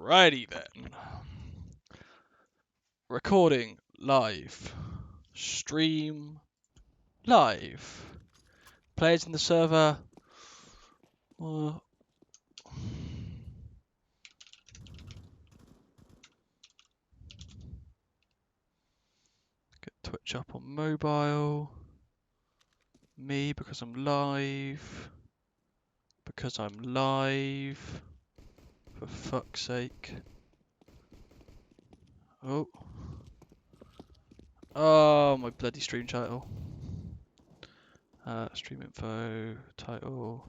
Alrighty then. Recording live. Stream live. Players in the server. Get Twitch up on mobile. Me because I'm live. Because I'm live. For fuck's sake. Oh, my bloody stream title. Stream info, title.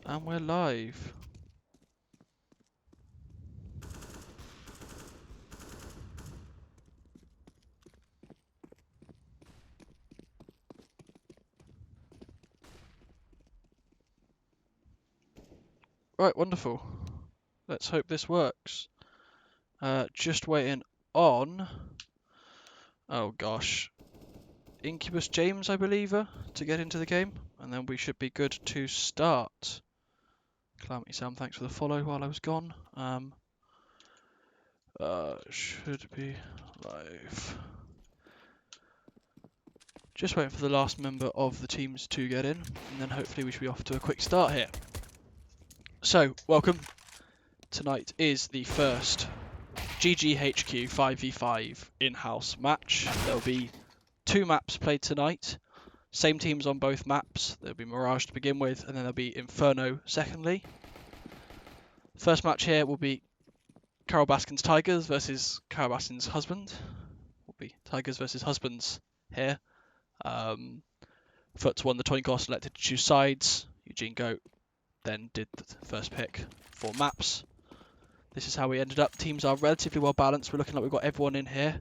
And we're live. Right, wonderful. Let's hope this works. Just waiting on... Oh gosh. Incubus James, I believe, to get into the game. And then we should be good to start. Calamity Sam, thanks for the follow while I was gone. Should be live. Just waiting for the last member of the teams to get in. And then hopefully we should be off to a quick start here. So, welcome. Tonight is the first GGHQ 5v5 in-house match. There'll be 2 maps played tonight. Same teams on both maps. There'll be Mirage to begin with, and then there'll be Inferno secondly. First match here will be Carol Baskin's Tigers versus Carol Baskin's Husband. Will be Tigers versus Husbands here. Foots won the coin toss, elected to choose sides. Eugene Goat then did the first pick for maps. This is how we ended up. Teams are relatively well balanced. We're looking like we've got everyone in here.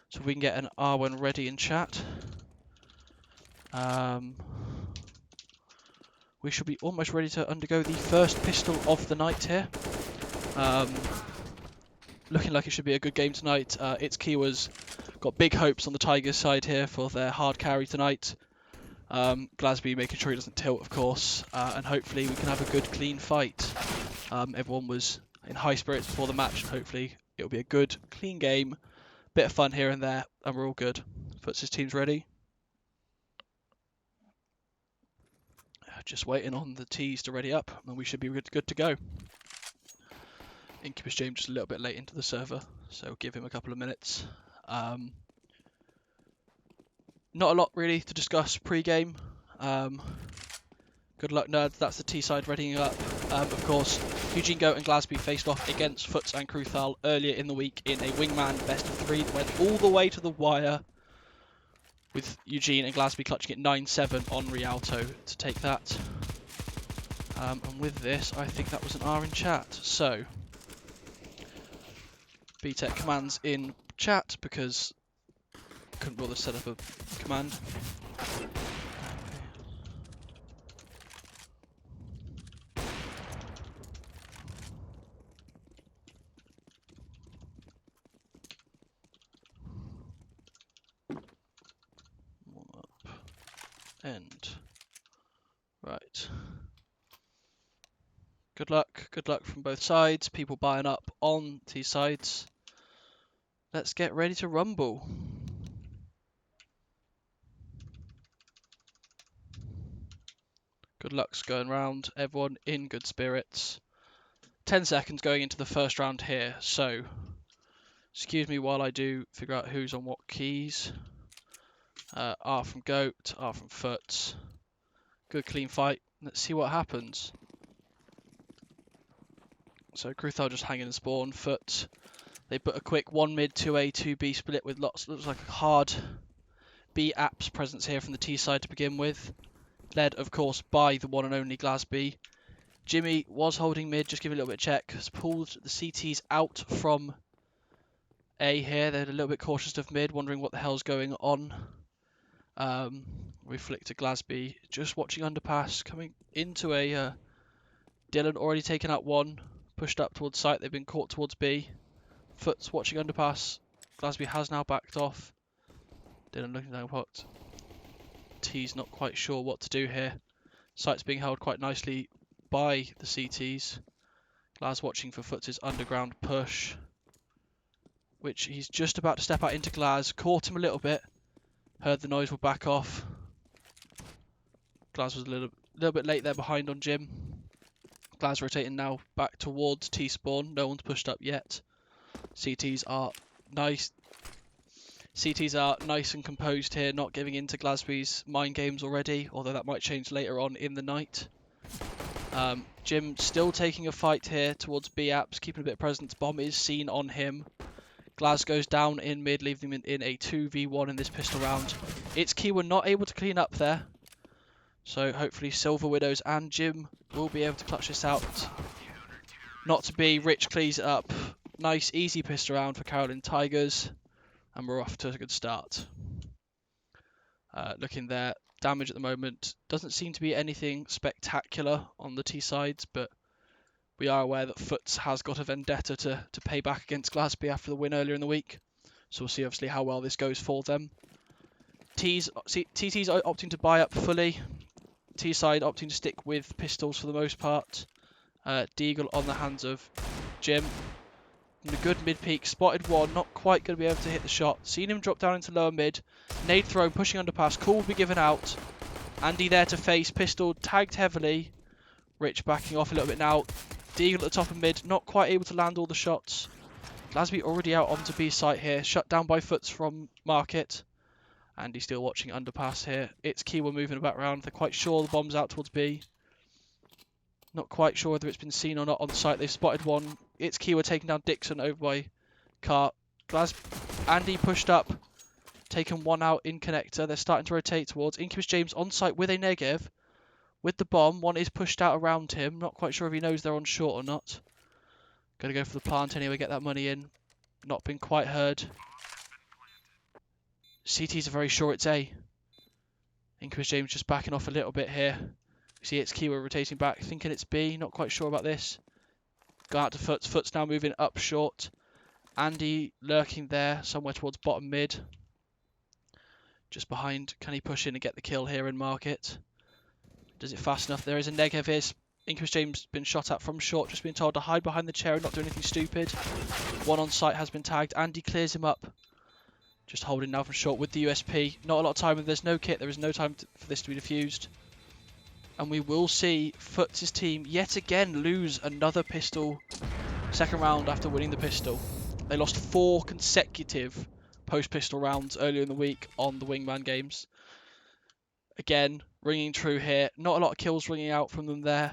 So if we can get an R1 ready in chat. We should be almost ready to undergo the first pistol of the night here. Looking like it should be a good game tonight. It's Kiwa's got big hopes on the Tigers side here for their hard carry tonight. Glasby making sure he doesn't tilt, of course. And hopefully we can have a good, clean fight. Everyone was in high spirits before the match, and hopefully it'll be a good, clean game. Bit of fun here and there, and we're all good. Foots' team's ready. Just waiting on the T's to ready up, and we should be good to go. Incubus James just a little bit late into the server, so give him a couple of minutes. Not a lot really to discuss pre-game. Good luck, nerds. That's the T side readying up. Of course, Eugene Goat and Glasby faced off against Foots and Cruthal earlier in the week in a wingman best of 3 that went all the way to the wire, with Eugene and Glasby clutching it 9-7 on Rialto to take that. And with this, I think that was an R in chat. So, BTEC commands in chat because couldn't bother to set up a command. End. Right. Good luck from both sides. People buying up on these sides. Let's get ready to rumble. Good luck's going round. Everyone in good spirits. 10 seconds going into the first round here. So, excuse me while I do figure out who's on what keys. R from Goat, R from Foots. Good clean fight. Let's see what happens. So Cruthal just hanging in spawn. Foot. They put a quick 1 mid, 2A, 2B split with lots. Looks like a hard B apps presence here from the T side to begin with. Led, of course, by the one and only Glasby. Jimmy was holding mid, just give it a little bit of check. Has pulled the CTs out from A here. They're a little bit cautious of mid, wondering what the hell's going on. We flick to Glasby, just watching underpass, coming into a Dylan already taken out one, pushed up towards site, they've been caught towards B. Foots watching underpass, Glasby has now backed off. Dylan looking down pot. T's not quite sure what to do here. Site's being held quite nicely by the CTs. Glaz watching for Foots' underground push, which he's just about to step out into Glaz. Caught him a little bit. Heard the noise, will back off. Glaz was a little bit late there behind on Jim. Glaz rotating now back towards T-spawn. No one's pushed up yet. CTs are nice. CTs are nice and composed here, not giving in to Glasby's mind games already, although that might change later on in the night. Jim still taking a fight here towards B-Apps, keeping a bit of presence. Bomb is seen on him. Glaz goes down in mid, leaving him in a 2v1 in this pistol round. It's Kiwa not able to clean up there. So hopefully Silver Widows and Jim will be able to clutch this out. Not to be, Rich cleans it up. Nice, easy pistol round for Carolyn Tigers. And we're off to a good start. Looking there, damage at the moment. Doesn't seem to be anything spectacular on the T sides, but we are aware that Foots has got a vendetta to pay back against Glasby after the win earlier in the week. So we'll see obviously how well this goes for them. TT's opting to buy up fully. T side opting to stick with pistols for the most part. Deagle on the hands of Jim. And a good mid-peak, spotted one, not quite going to be able to hit the shot. Seen him drop down into lower mid. Nade thrown, pushing underpass. Call will be given out. Andy there to face, pistol tagged heavily. Rich backing off a little bit now. Deagle at the top of mid, not quite able to land all the shots. Glasby already out onto B site here, shut down by Foots from Market. Andy still watching underpass here. It's Kiwa moving about around. They're quite sure the bomb's out towards B. Not quite sure whether it's been seen or not on site. They've spotted one. It's Kiwa taking down Dixon over by Cart. Andy pushed up. Taken one out in connector. They're starting to rotate towards. Incubus James on site with a Negev. With the bomb. One is pushed out around him. Not quite sure if he knows they're on short or not. Going to go for the plant anyway. Get that money in. Not been quite heard. CTs are very sure it's A. Incubus James just backing off a little bit here. You see it's Kiwa rotating back, thinking it's B, not quite sure about this. Go out to Foots. Foots now moving up short. Andy lurking there, somewhere towards bottom mid. Just behind. Can he push in and get the kill here and mark it? Does it fast enough? There is a Negev here. Incubus James been shot at from short, just being told to hide behind the chair and not do anything stupid. One on site has been tagged. Andy clears him up. Just holding now from short with the USP. Not a lot of time. If there's no kit, there is no time for this to be defused. And we will see Foots' team yet again lose another pistol second round after winning the pistol. They lost 4 consecutive post-pistol rounds earlier in the week on the Wingman games. Again, ringing true here. Not a lot of kills ringing out from them there.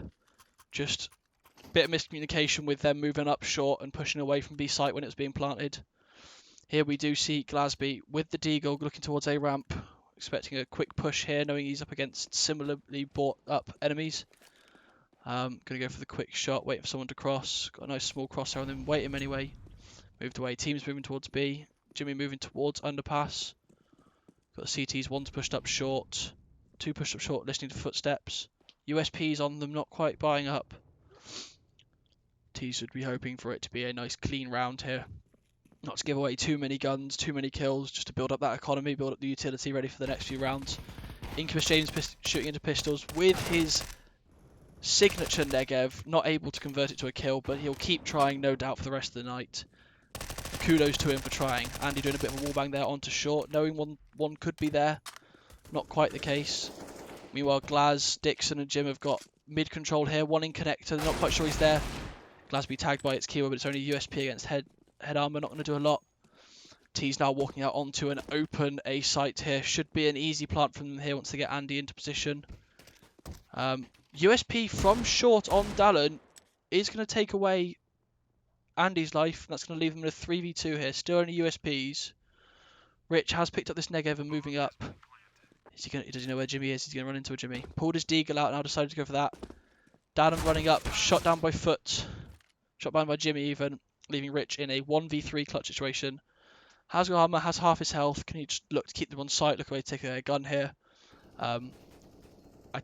Just a bit of miscommunication with them moving up short and pushing away from B site when it was being planted. Here we do see Glasby with the Deagle looking towards A ramp. Expecting a quick push here, knowing he's up against similarly brought up enemies. Going to go for the quick shot, waiting for someone to cross. Got a nice small crosser on them, wait him anyway. Moved away, team's moving towards B. Jimmy moving towards underpass. Got the CTs, one's pushed up short. 2 pushed up short, listening to footsteps. USP's on them, not quite buying up. T's would be hoping for it to be a nice clean round here. Not to give away too many guns, too many kills, just to build up that economy, build up the utility ready for the next few rounds. Incubus James shooting into pistols with his signature Negev, not able to convert it to a kill, but he'll keep trying, no doubt, for the rest of the night. Kudos to him for trying. Andy doing a bit of a wallbang there onto short, knowing one could be there. Not quite the case. Meanwhile, Glaz, Dixon and Jim have got mid control here, one in connector, not quite sure he's there. Glasby tagged by its Kiwa, but it's only USP against head armor, not going to do a lot. T's now walking out onto an open A site here. Should be an easy plant from them here once they get Andy into position. USP from short on Dallin is going to take away Andy's life. That's going to leave them in a 3v2 here. Still only USPs. Rich has picked up this Negev and moving up. Does he know where Jimmy is? He's going to run into a Jimmy. Pulled his Deagle out, now decided to go for that. Dallin running up, shot down by Foot. Shot down by Jimmy even. Leaving Rich in a 1v3 clutch situation. Has got armor, has half his health. Can he just look to keep them on site? Look away to take a gun here. I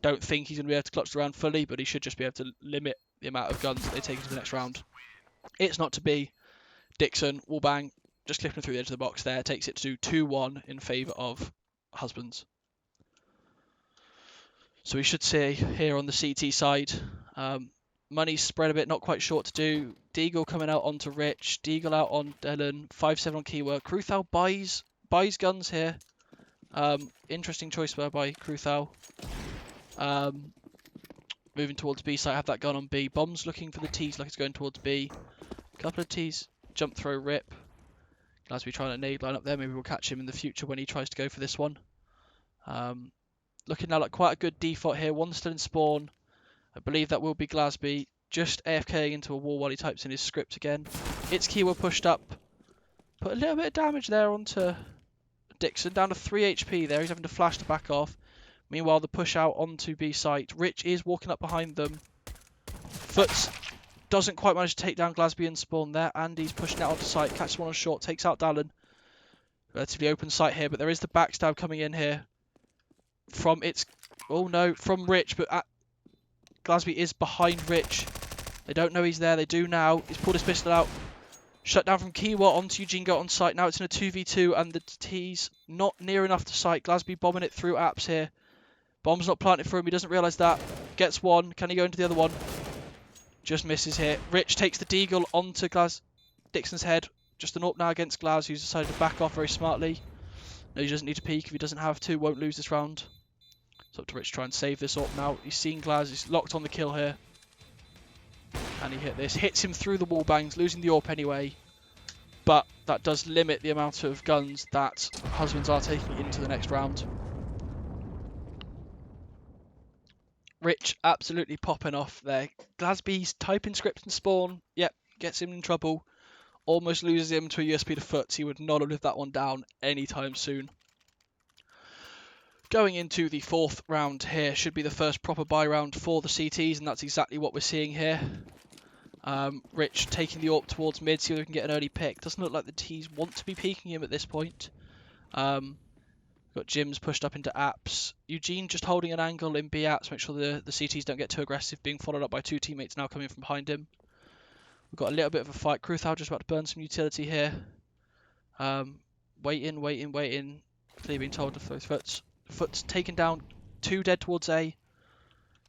don't think he's going to be able to clutch the round fully, but he should just be able to limit the amount of guns that they take into the next round. It's not to be. Dixon, wallbang, just clipping through the edge of the box there, takes it to 2-1 in favour of Husbands. So we should see here on the CT side, money's spread a bit, not quite sure what to do. Deagle coming out onto Rich, Deagle out on Dylan, 5-7 on Keyword. Kruthal buys guns here. Interesting choice there by Kruthal. Moving towards B site, have that gun on B. Bombs looking for the T's like it's going towards B. Couple of T's, jump throw, rip. Glasby trying to nade line up there, maybe we'll catch him in the future when he tries to go for this one. Looking now like quite a good default here, one still in spawn. I believe that will be Glasby, just AFKing into a wall while he types in his script again. It's Keyword pushed up, put a little bit of damage there onto Dixon, down to 3 HP there, he's having to flash to back off. Meanwhile, the push out onto B site. Rich is walking up behind them. Foots doesn't quite manage to take down Glasby and spawn there. Andy's pushing out onto site, catches one on short, takes out Dallin. Relatively open site here, but there is the backstab coming in here. From Rich, but Glasby is behind Rich. They don't know he's there, they do now. He's pulled his pistol out. Shut down from Kiwa onto Eugene Go on site. Now it's in a 2v2 and the T's not near enough to site. Glasby bombing it through apps here. Bomb's not planted for him, he doesn't realise that. Gets one, can he go into the other one? Just misses here. Rich takes the deagle onto Dixon's head. Just an up now against Glas, who's decided to back off very smartly. No, he doesn't need to peek if he doesn't have to, won't lose this round. It's up to Rich to try and save this up now. He's seen Glas, he's locked on the kill here. And he hit this, hits him through the wall bangs, losing the AWP anyway. But that does limit the amount of guns that Husbands are taking into the next round. Rich absolutely popping off there. Glasby's typing script and spawn. Yep, gets him in trouble. Almost loses him to a USB to Foots. He would not have lived that one down anytime soon. Going into the fourth round here should be the first proper buy round for the CTs, and that's exactly what we're seeing here. Rich taking the AWP towards mid, see whether we can get an early pick. Doesn't look like the T's want to be peeking him at this point. Got Jim's pushed up into apps. Eugene just holding an angle in B apps, make sure the CTs don't get too aggressive, being followed up by two teammates now coming from behind him. We've got a little bit of a fight. Kruthal just about to burn some utility here. Waiting. Clearly being told to throw Foots. Foots taken down, 2 dead towards A.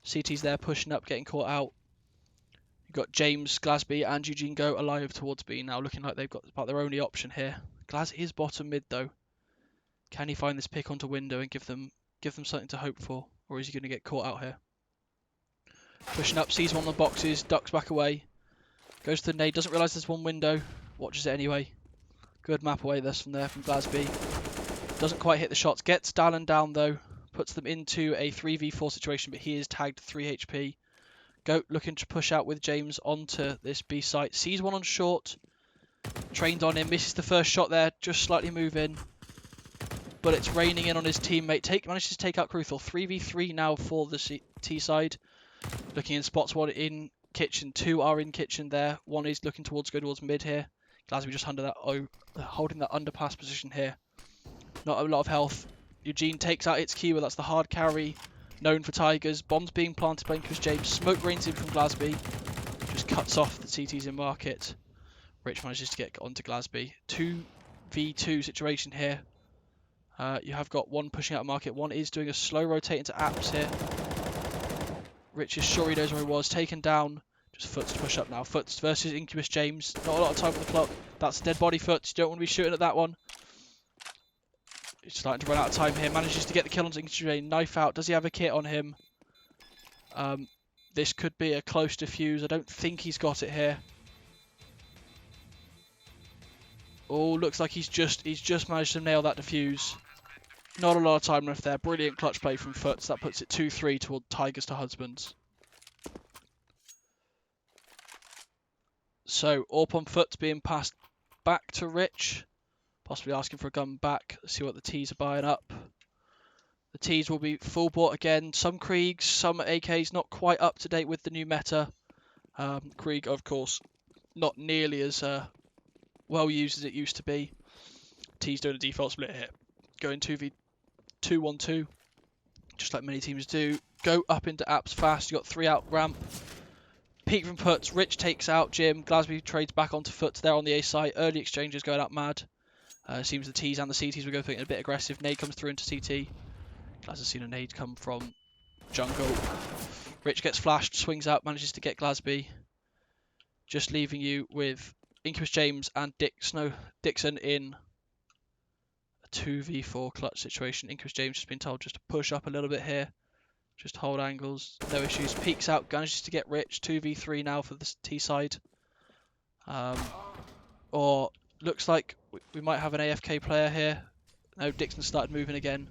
CT's there pushing up, getting caught out. You've got James, Glasby and Eugene Go alive towards B now, looking like they've got about their only option here. Glas is bottom mid though. Can he find this pick onto window and give them something to hope for? Or is he going to get caught out here? Pushing up, sees one of the boxes, ducks back away. Goes to the nade, doesn't realise there's one window. Watches it anyway. Good map away this from there from Glasby. Doesn't quite hit the shots. Gets Dallin down though. Puts them into a 3v4 situation, but he is tagged 3 HP. Goat looking to push out with James onto this B site. Sees one on short. Trained on him. Misses the first shot there. Just slightly move in. But it's raining in on his teammate. Manages to take out Kruthal. 3v3 now for the T side. Looking in spots. One in kitchen. 2 are in kitchen there. One is looking go towards mid here. Glasby just under that holding that underpass position here. Not a lot of health. Eugene takes out its keyword. That's the hard carry. Known for Tigers. Bombs being planted by Chris James. Smoke rains in from Glasby. Just cuts off the CTs in market. Rich manages to get onto Glasby. 2v2 situation here. You have got one pushing out of market. One is doing a slow rotate into apps here. Rich is sure he knows where he was. Taken down. Just Foots to push up now. Foots versus Incubus James. Not a lot of time on the clock. That's a dead body Foots. You don't want to be shooting at that one. He's starting to run out of time here. Manages to get the kill on Incubus James. Knife out. Does he have a kit on him? This could be a close defuse. I don't think he's got it here. Oh, looks like he's just managed to nail that defuse. Not a lot of time left there. Brilliant clutch play from Foots. That puts it 2-3 toward Tigers to Husbands. So, AWP on Foots being passed back to Rich. Possibly asking for a gun back. Let's see what the T's are buying up. The T's will be full bought again. Some Kriegs, some AKs, not quite up to date with the new meta. Krieg, of course, not nearly as well used as it used to be. T's doing a default split here. Going Peek from Putz, Rich takes out Jim, Glasby trades back onto Foots there on the A site. Early exchanges going out mad. Seems the T's and the CTs were going a bit aggressive. Nade comes through into CT. Glaz has seen a nade come from jungle. Rich gets flashed, swings out, manages to get Glasby. Just leaving you with Incubus James and Dixon in a 2v4 clutch situation. Incubus James just been told just to push up a little bit here. Just hold angles, no issues. Peeks out, manages to get Rich. 2v3 now for the T side. Or looks like we might have an AFK player here. No, Dixon started moving again.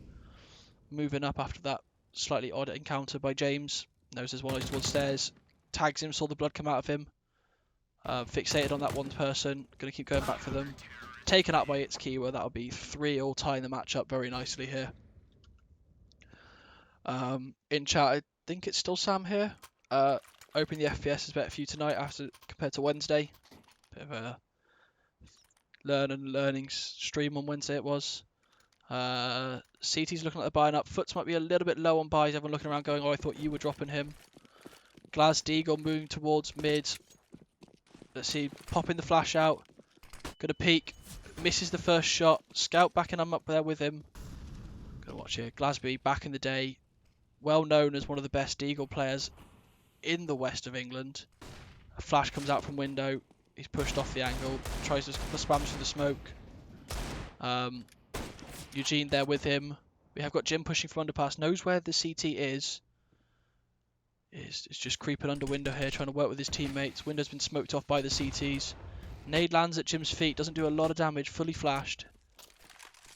Moving up after that slightly odd encounter by James. Knows there's one of these stairs. Tags him, saw the blood come out of him. Fixated on that one person. Going to keep going back for them. Taken out by its keyword. That'll be 3-all, tying the match up very nicely here. In chat, I think it's still Sam here. Opening the FPS is better for you tonight compared to Wednesday. Bit of a learning stream on Wednesday it was. CT's looking like they're buying up. Foots might be a little bit low on buys. Everyone looking around going, oh, I thought you were dropping him. Glaz Deagle moving towards mid. Let's see, popping the flash out. Gonna peek. Misses the first shot. Scout backing up there with him. Gonna watch here. Glasby, back in the day. Well known as one of the best Deagle players in the west of England. A flash comes out from window. He's pushed off the angle. Tries to spam through the smoke. Eugene there with him. We have got Jim pushing from underpass. Knows where the CT is. Is just creeping under window here, trying to work with his teammates. Window's been smoked off by the CTs. Nade lands at Jim's feet. Doesn't do a lot of damage. Fully flashed.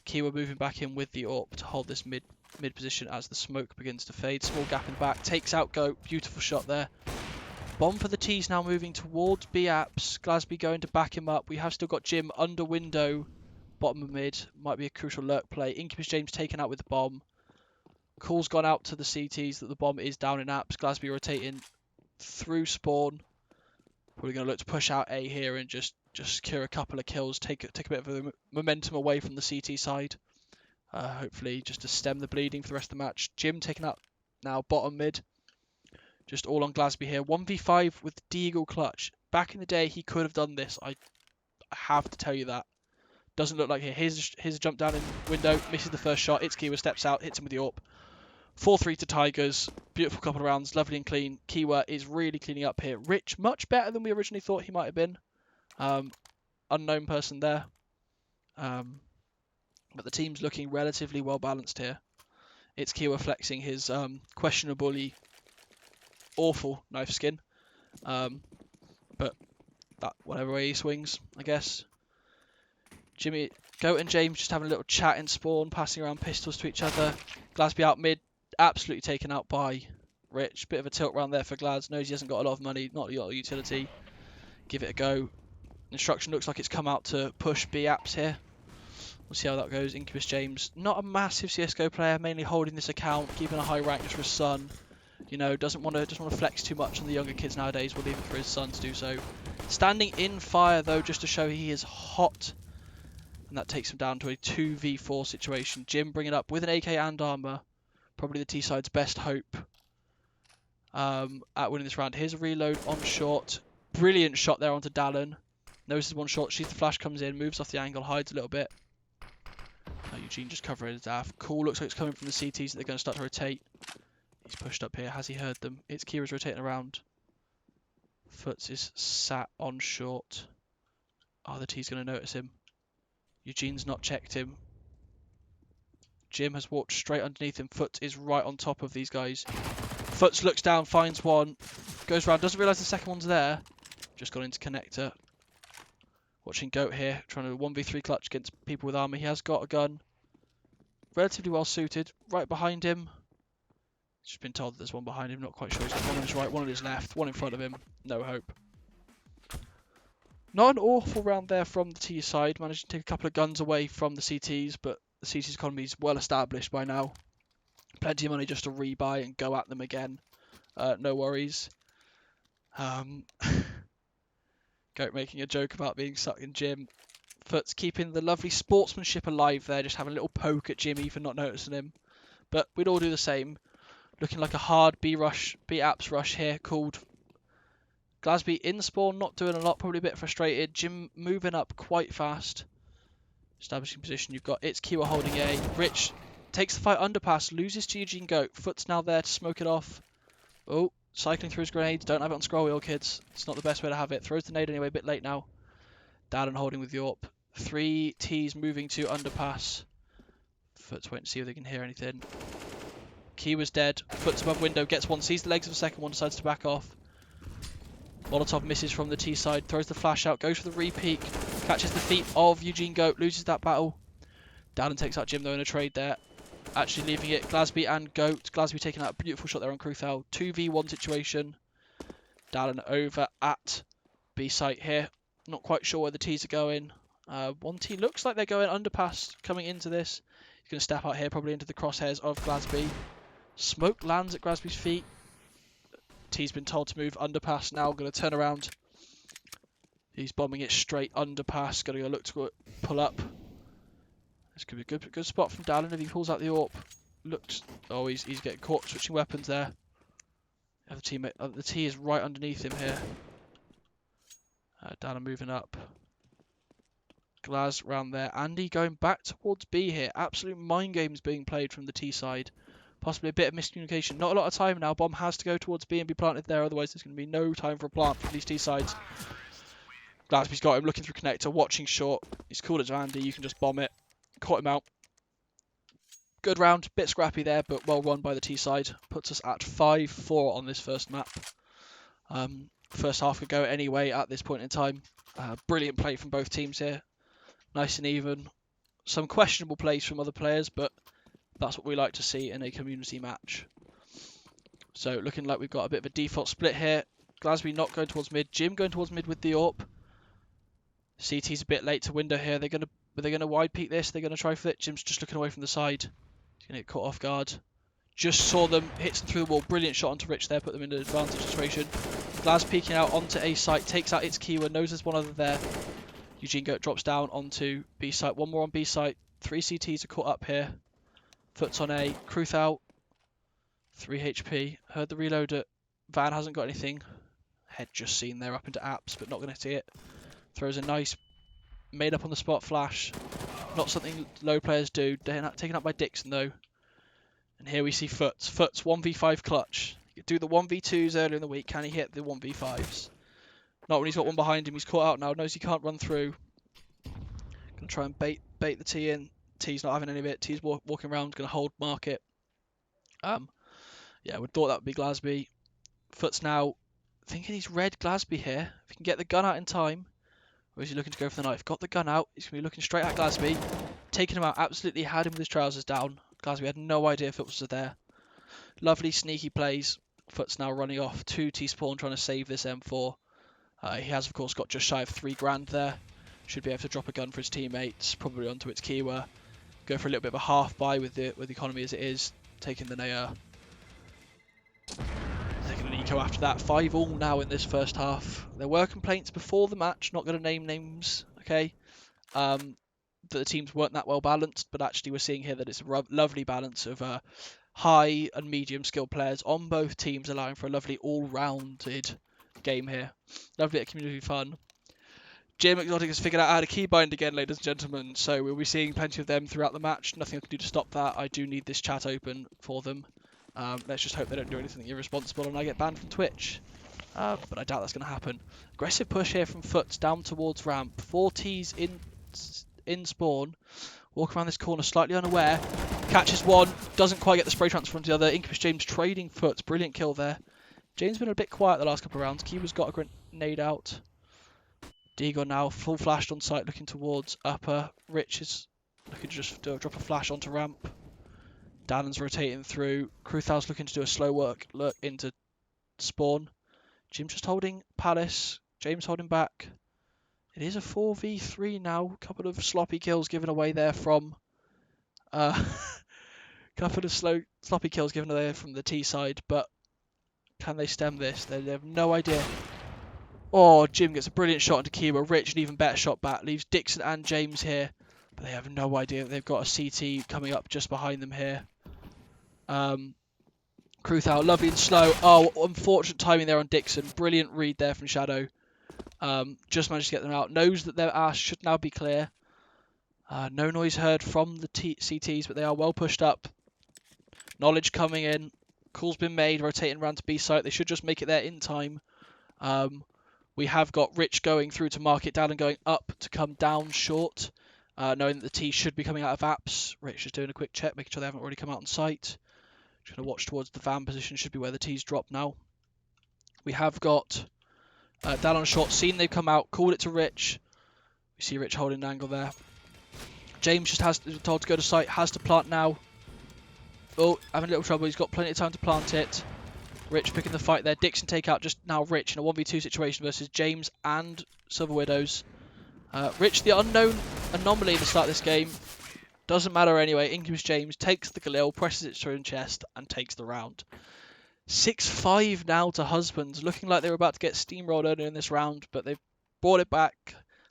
Kiwa moving back in with the AWP to hold this mid position as the smoke begins to fade. Small gap in the back. Takes out Goat. Beautiful shot there. Bomb for the T's now moving towards B-Apps. Glasby going to back him up. We have still got Jim under window. Bottom of mid. Might be a crucial lurk play. Incubus James taken out with the bomb. Call's gone out to the CTs that the bomb is down in apps. Glasby rotating through spawn. Probably going to look to push out A here and just secure a couple of kills. Take a bit of the momentum away from the CT side. Hopefully just to stem the bleeding for the rest of the match. Jim taking out now bottom mid. Just all on Glasby here. 1v5 with Deagle clutch. Back in the day he could have done this. I have to tell you that. Doesn't look like here. Here's a jump down in window. Misses the first shot. It's Kiwa, steps out, hits him with the AWP. 4-3 to Tigers. Beautiful couple of rounds. Lovely and clean. Kiwa is really cleaning up here. Rich, much better than we originally thought he might have been. Unknown person there. But the team's looking relatively well balanced here. It's Kiwa flexing his questionably awful knife skin. But that whatever way he swings, I guess. Jimmy, Goat and James just having a little chat in spawn, passing around pistols to each other. Glasby out mid, absolutely taken out by Rich. Bit of a tilt round there for Glaz. Knows he hasn't got a lot of money, not a lot of utility. Give it a go. Instruction looks like it's come out to push B apps here. We'll see how that goes. Incubus James, not a massive CS:GO player, mainly holding this account, keeping a high rank just for his son. You know, doesn't want to flex too much on the younger kids nowadays. We'll leave it for his son to do so. Standing in fire though, just to show he is hot. And that takes him down to a 2v4 situation. Jim bringing up with an AK and armor. Probably the T-side's best hope at winning this round. Here's a reload on short. Brilliant shot there onto Dallin. Notices one shot. Sees the flash comes in. Moves off the angle. Hides a little bit. Eugene just covering his AF. Cool. Looks like it's coming from the CTs that they're going to start to rotate. He's pushed up here. Has he heard them? It's Kira's rotating around. Foots is sat on short. Oh, the T's going to notice him. Eugene's not checked him. Jim has walked straight underneath him. Foots is right on top of these guys. Foots looks down, finds one, goes round, doesn't realise the second one's there. Just gone into connector. Watching Goat here, trying to 1v3 clutch against people with armour. He has got a gun. Relatively well suited. Right behind him. Just been told that there's one behind him, not quite sure. He's got one on his right, one on his left, one in front of him. No hope. Not an awful round there from the T side. Managed to take a couple of guns away from the CTs, but the CT's economy is well established by now. Plenty of money just to rebuy and go at them again. No worries. Goat making a joke about being stuck in Jim. Foots keeping the lovely sportsmanship alive there, just having a little poke at Jimmy for not noticing him. But we'd all do the same. Looking like a hard B apps rush here called Glasby in spawn, not doing a lot, probably a bit frustrated. Jim moving up quite fast. Establishing position, you've got It's Kiwa holding A. Rich takes the fight underpass, loses to Eugene Goat. Foot's now there to smoke it off. Oh, cycling through his grenades. Don't have it on scroll wheel, kids. It's not the best way to have it. Throws the nade anyway, a bit late now. Dallin holding with Yorp. 3 T's moving to underpass. Foot's waiting to see if they can hear anything. Kiwa's dead. Foot's above window, gets one, sees the legs of the second one, decides to back off. Molotov misses from the T side, throws the flash out, goes for the re-peek, catches the feet of Eugene Goat, loses that battle. Dallin takes out Jim though in a trade there. Actually leaving it Glasby and Goat. Glasby taking out a beautiful shot there on Kruthal. 2v1 situation. Dallin over at B site here. Not quite sure where the T's are going. 1T looks like they're going underpass coming into this. He's going to step out here probably into the crosshairs of Glasby. Smoke lands at Glasby's feet. T's been told to move underpass now. Going to turn around. He's bombing it straight underpass. Going to go look to pull up. This could be a good spot from Dallin if he pulls out the AWP. Looks. Oh, he's getting caught switching weapons there. The teammate. The T is right underneath him here. Dallin moving up. Glaz round there. Andy going back towards B here. Absolute mind games being played from the T side. Possibly a bit of miscommunication. Not a lot of time now. Bomb has to go towards B and be planted there. Otherwise, there's going to be no time for a plant from these T sides. Glasby's got him looking through connector, watching short. He's cool as Andy. You can just bomb it. Caught him out. Good round. Bit scrappy there, but well run by the T side. Puts us at 5-4 on this first map. First half could go anyway at this point in time. Brilliant play from both teams here. Nice and even. Some questionable plays from other players, but that's what we like to see in a community match. So looking like we've got a bit of a default split here. Glasby not going towards mid. Jim going towards mid with the AWP. CT's a bit late to window here. They're gonna wide peek this. They're gonna try for it. Jim's just looking away from the side. He's gonna get caught off guard. Just saw them, hits them through the wall. Brilliant shot onto Rich there, put them in an advantage situation. Glaz peeking out onto A site, takes out It's Kiwa, knows there's one other there. Eugene Goat drops down onto B site. One more on B site. 3 CTs are caught up here. Foot's on A. Kruth out. 3 HP. Heard the reloader. Van hasn't got anything. Head just seen there up into apps, but not going to see it. Throws a nice made up on the spot flash. Not something low players do. Taken up by Dixon though. And here we see Foots. Foots 1v5 clutch. He could do the 1v2s earlier in the week. Can he hit the 1v5s? Not when he's got one behind him. He's caught out now. Knows he can't run through. Gonna try and bait the T in. T's not having any of it. T's walking around. Gonna hold market. Yeah, we thought that would be Glasby. Foots now thinking he's red Glasby here. If he can get the gun out in time. Or is he looking to go for the knife? Got the gun out. He's going to be looking straight at Glasby. Taking him out. Absolutely had him with his trousers down. Glasby had no idea Foots was there. Lovely sneaky plays. Foots now running off. 2 T-spawn trying to save this M4. He has, of course, got just shy of 3 grand there. Should be able to drop a gun for his teammates. Probably onto its Kiwa. Go for a little bit of a half buy with the economy as it is. Taking the Naya. Taking an eco after that. 5-all now in this first half. There were complaints before the match. Not going to name names, okay? That the teams weren't that well balanced, but actually we're seeing here that it's a lovely balance of high and medium skilled players on both teams, allowing for a lovely all-rounded game here. Lovely bit of community fun. Jim Exotic has figured out how to keybind again, ladies and gentlemen, so we'll be seeing plenty of them throughout the match. Nothing I can do to stop that. I do need this chat open for them. Let's just hope they don't do anything irresponsible and I get banned from Twitch. But I doubt that's going to happen. Aggressive push here from Foots down towards ramp. 4 T's in spawn. Walk around this corner slightly unaware. Catches one. Doesn't quite get the spray transfer from the other. Incubus James trading Foots. Brilliant kill there. James been a bit quiet the last couple of rounds. Kiwa's got a grenade out. Degon now full flashed on site looking towards upper. Rich is looking to just drop a flash onto ramp. Dannon's rotating through. Kruthal's looking to do a slow work look into spawn. Jim just holding Palace. James holding back. It is a 4v3 now. A couple of sloppy kills given away there from... couple of sloppy kills given away from the T side, but can they stem this? They have no idea. Oh, Jim gets a brilliant shot into Kiwa. Rich, an even better shot back. Leaves Dixon and James here. But they have no idea that they've got a CT coming up just behind them here. Kruthau, lovely and slow. Oh, unfortunate timing there on Dixon. Brilliant read there from Shadow. Just managed to get them out. Knows that their ass should now be clear. No noise heard from the CTs, but they are well pushed up. Knowledge coming in. Call's been made, rotating around to B site. They should just make it there in time. We have got Rich going through to mark it down and going up to come down short. Knowing that the T should be coming out of apps. Rich is doing a quick check, making sure they haven't already come out on site. Just going to watch towards the van position, should be where the T's drop now. We have got down on short, seen they've come out, called it to Rich. We see Rich holding an angle there. James just has told to go to site, has to plant now. Oh, having a little trouble, he's got plenty of time to plant it. Rich picking the fight there. Dixon take out just now Rich in a 1v2 situation versus James and Silver Widows. Rich, the unknown anomaly at the start of this game. Doesn't matter anyway. Incubus James takes the Galil, presses it through in chest, and takes the round. 6-5 now to Husbands. Looking like they were about to get steamrolled earlier in this round, but they've brought it back.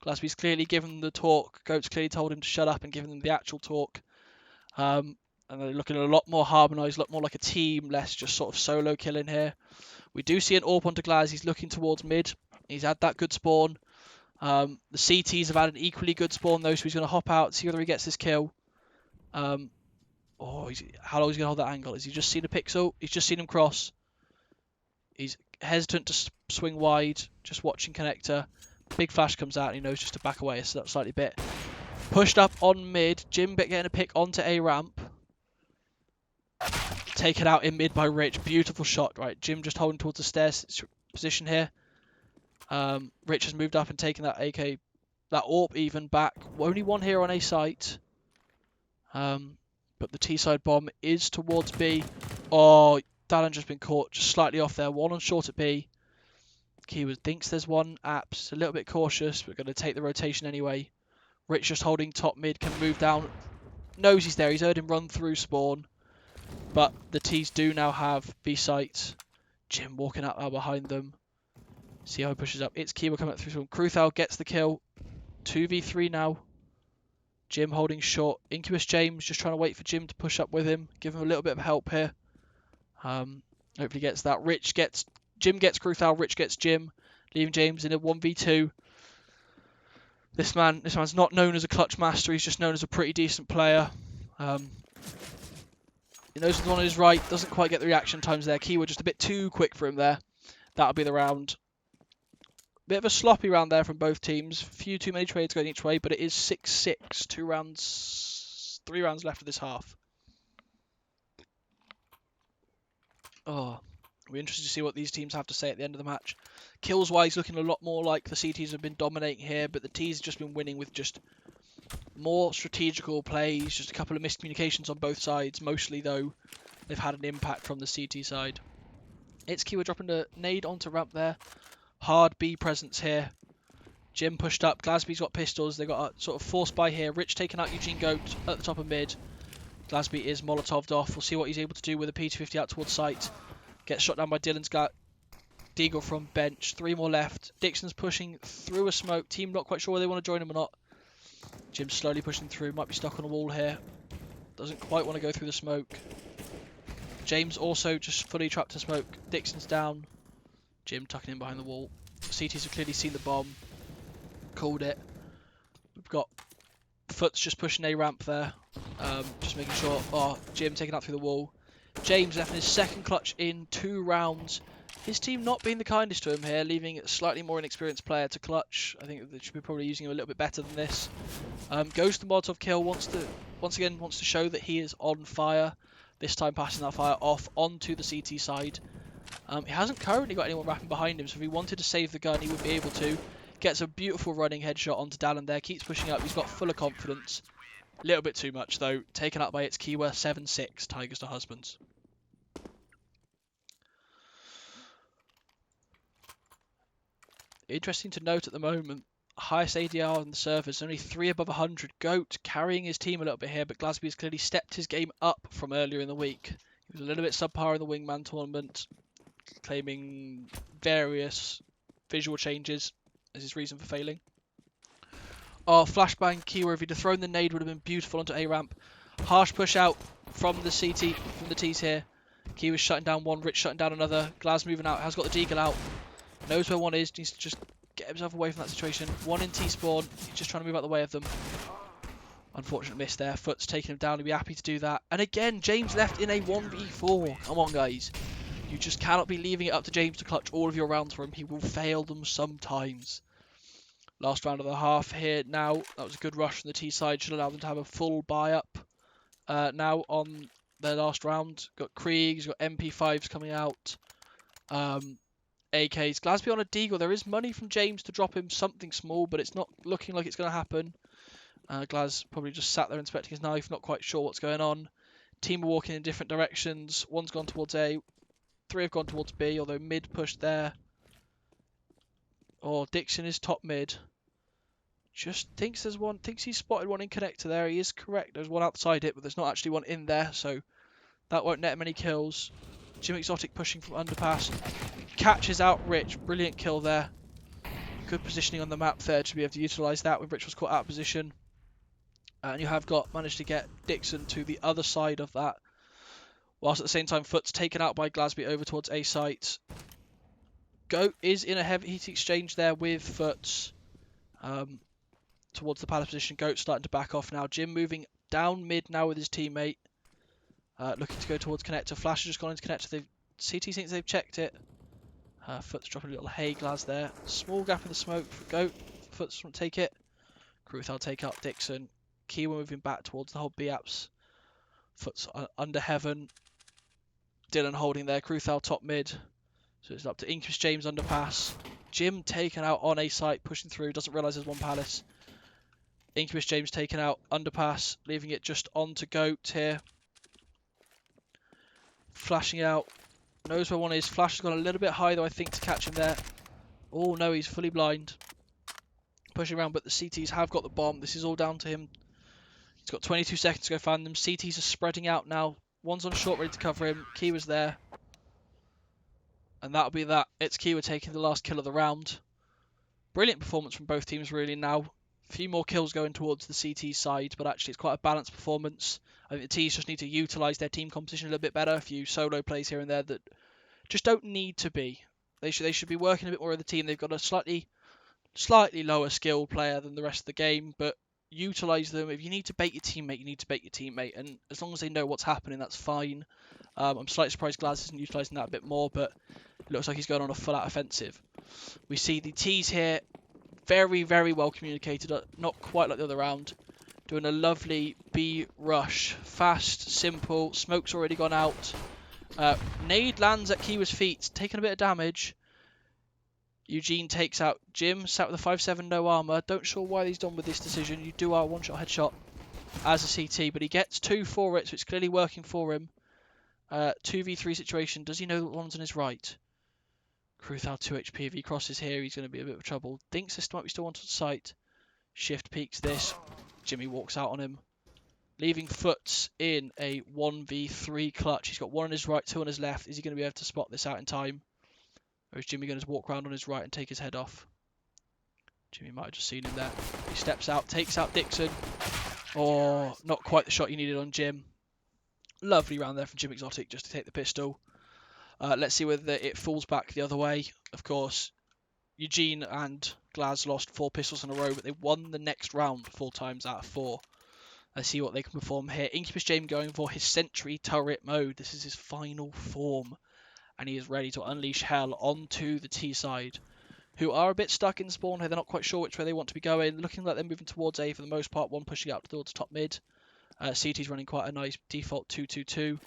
Glasby's clearly given them the talk. Goats clearly told him to shut up and given them the actual talk. And they're looking a lot more harmonised, a lot more like a team, less just sort of solo killing here. We do see an AWP onto Glaz. He's looking towards mid. He's had that good spawn. The CTs have had an equally good spawn though, so he's going to hop out, see whether he gets this kill. How long is he going to hold that angle? Has he just seen a pixel? He's just seen him cross. He's hesitant to swing wide, just watching connector. Big flash comes out and he knows just to back away a slightly bit. Pushed up on mid. Jim getting a pick onto A ramp. Taken out in mid by Rich. Beautiful shot. Right, Jim just holding towards the stairs position here. Rich has moved up and taken that AK, that AWP even back. Only one here on A site. But the T side bomb is towards B. Oh, Dallin just been caught just slightly off there. One on short at B. Keyword thinks there's one. Apps a little bit cautious. We're going to take the rotation anyway. Rich just holding top mid, can move down. Knows he's there. He's heard him run through spawn. But the T's do now have B site. Jim walking out now behind them. See how he pushes up. It's Keyword coming up through spawn. Kruthal gets the kill. 2v3 now. Jim holding short. Incubus James just trying to wait for Jim to push up with him. Give him a little bit of help here. Hopefully gets that. Jim gets Kruthal. Rich gets Jim. Leaving James in a 1v2. This man's not known as a clutch master. He's just known as a pretty decent player. He knows the one on his right. Doesn't quite get the reaction times there. Keyword just a bit too quick for him there. That'll be the round. Bit of a sloppy round there from both teams. Few too many trades going each way, but it is 6-6. 3 rounds left of this half. Oh, we're interested to see what these teams have to say at the end of the match. Kills-wise, looking a lot more like the CTs have been dominating here, but the T's have just been winning with just more strategical plays, just a couple of miscommunications on both sides. Mostly, though, they've had an impact from the CT side. It's Keyword dropping a nade onto ramp there. Hard B presence here. Jim pushed up. Glasby's got pistols. They've got a sort of force buy here. Rich taking out Eugene Goat at the top of mid. Glasby is Molotoved off. We'll see what he's able to do with a P250 out towards site. Gets shot down by Dylan's Deagle from bench. 3 more left. Dixon's pushing through a smoke. Team not quite sure whether they want to join him or not. Jim's slowly pushing through. Might be stuck on a wall here. Doesn't quite want to go through the smoke. James also just fully trapped in smoke. Dixon's down. Jim tucking in behind the wall. CTs have clearly seen the bomb. Called it. We've got Foots just pushing A ramp there. Just making sure. Oh, Jim taking out through the wall. James left in his second clutch in 2 rounds. His team not being the kindest to him here, leaving a slightly more inexperienced player to clutch. I think they should be probably using him a little bit better than this. Goes to Molotov kill. Once to show that he is on fire. This time passing that fire off onto the CT side. He hasn't currently got anyone wrapping behind him, so if he wanted to save the gun, he would be able to. Gets a beautiful running headshot onto Dallin there. Keeps pushing up. He's got full of confidence. A little bit too much, though. Taken out by its keyword 7-6. Tigers to Husbands. Interesting to note at the moment, highest ADR on the servers, only 3 above 100. Goat carrying his team a little bit here, but Glasby has clearly stepped his game up from earlier in the week. He was a little bit subpar in the Wingman tournament, claiming various visual changes as his reason for failing. Oh, flashbang, Keyword, if he'd have thrown the nade would have been beautiful onto A-ramp. Harsh push out from the CT, from the T's here. Key was shutting down one, Rich shutting down another. Glaz moving out, has got the deagle out. Knows where one is, needs to just get himself away from that situation. One in T-spawn, he's just trying to move out the way of them. Unfortunate miss there. Foot's taking him down, he'll be happy to do that. And again, James left in a 1v4. Come on, guys. You just cannot be leaving it up to James to clutch all of your rounds for him. He will fail them sometimes. Last round of the half here now. That was a good rush from the T side. Should allow them to have a full buy up. Now on their last round. Got Kriegs, got MP5s coming out. AKs. Glasby on a deagle. There is money from James to drop him something small, but it's not looking like it's going to happen. Glaz probably just sat there inspecting his knife, not quite sure what's going on. Team are walking in different directions. One's gone towards A. 3 have gone towards B, although mid pushed there. Oh, Dixon is top mid. Just thinks there's one, thinks he's spotted one in connector there. He is correct. There's one outside it, but there's not actually one in there, so that won't net him any kills. Jim Exotic pushing from underpass. Catches out Rich. Brilliant kill there. Good positioning on the map there to be able to utilise that when Rich was caught out of position. And you have managed to get Dixon to the other side of that. Whilst at the same time, Foot's taken out by Glasby over towards A site. Goat is in a heavy heat exchange there with Foots. Towards the palace position. Goat starting to back off now. Jim moving down mid now with his teammate. Looking to go towards connector. Flash has just gone into connector. CT thinks they've checked it. Foot's dropping a little hay glass there. Small gap in the smoke for Goat. Foot's won't take it. Kruth will take up Dixon. Kiwa moving back towards the whole B-apps. Foot's under heaven. Dylan holding there. Kruthal top mid. So it's up to Incubus James underpass. Jim taken out on A site, pushing through. Doesn't realise there's one palace. Incubus James taken out underpass, leaving it just on to Goat here. Flashing out. Knows where one is. Flash has gone a little bit high though, I think, to catch him there. Oh no, he's fully blind. Pushing around, but the CTs have got the bomb. This is all down to him. He's got 22 seconds to go find them. CTs are spreading out now. One's on short, ready to cover him. Kiwa's there. And that'll be that. It's Kiwa taking the last kill of the round. Brilliant performance from both teams really now. A few more kills going towards the CT side, but actually it's quite a balanced performance. I think the T's just need to utilise their team composition a little bit better. A few solo plays here and there that just don't need to be. They should be working a bit more with the team. They've got a slightly lower skill player than the rest of the game, but utilise them. If you need to bait your teammate, you need to bait your teammate, and as long as they know what's happening, that's fine. I'm slightly surprised Glaz isn't utilising that a bit more, but it looks like he's going on a full-out offensive. We see the T's here, very, very well communicated, not quite like the other round. Doing a lovely B rush. Fast, simple, smoke's already gone out. Nade lands at Kiwa's feet, taking a bit of damage. Eugene takes out Jim, sat with a 5-7 no armour. Don't sure why he's done with this decision. You do our one-shot headshot as a CT, but he gets 2 for it, so it's clearly working for him. 2v3 situation. Does he know that one's on his right? Kruthal 2 HP. If he crosses here, he's going to be a bit of trouble. Thinks this might be still on site. Shift peeks this. Jimmy walks out on him. Leaving Foots in a 1v3 clutch. He's got 1 on his right, 2 on his left. Is he going to be able to spot this out in time? Or is Jimmy going to walk around on his right and take his head off? Jimmy might have just seen him there. He steps out, takes out Dixon. Oh, not quite the shot you needed on Jim. Lovely round there from Jim Exotic just to take the pistol. Let's see whether it falls back the other way. Of course, Eugene and Glaz lost 4 pistols in a row, but they won the next round 4 times out of 4. Let's see what they can perform here. Incubus James going for his Sentry Turret mode. This is his final form. And he is ready to unleash hell onto the T side, who are a bit stuck in spawn here. They're not quite sure which way they want to be going. Looking like they're moving towards A for the most part. One pushing out towards top mid. CT's running quite a nice default 2-2-2.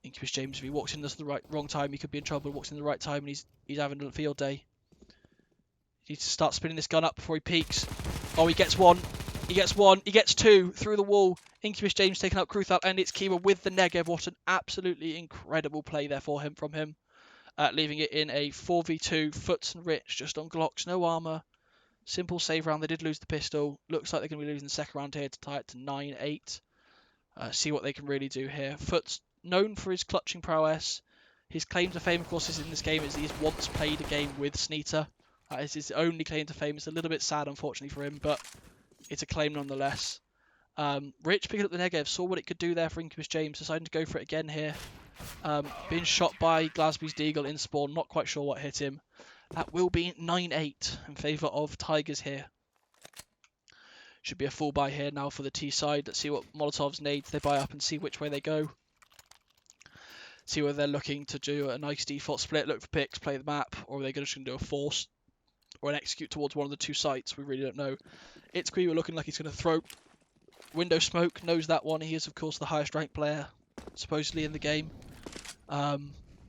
Incubus James, if he walks in this the wrong time, he could be in trouble. Walks in the right time, and he's having a field day. He needs to start spinning this gun up before he peeks. Oh, he gets 1. He gets 1. He gets 2 through the wall. Incubus James taking out Kruthal, and it's Kiwa with the Negev. What an absolutely incredible play there from him. Leaving it in a 4v2. Foots and Rich just on Glocks, no armour. Simple save round. They did lose the pistol. Looks like they're going to be losing the second round here to tie it to 9-8. See what they can really do here. Foots, known for his clutching prowess. His claim to fame, of course, is in this game is he's once played a game with Sneater. That is his only claim to fame. It's a little bit sad, unfortunately, for him, but it's a claim nonetheless. Rich picking up the Negev, saw what it could do there for Incubus James, deciding to go for it again here. Being shot by Glasby's Deagle in spawn, not quite sure what hit him. That will be 9-8 in favour of Tigers here. Should be a full buy here now for the T side. Let's see what Molotovs nades they buy up and see which way they go. See whether they're looking to do a nice default split, look for picks, play the map, or are they just going to do a force or an execute towards one of the two sites? We really don't know. It's We're looking like he's going to throw window smoke, knows that one. He is, of course, the highest ranked player, supposedly, in the game.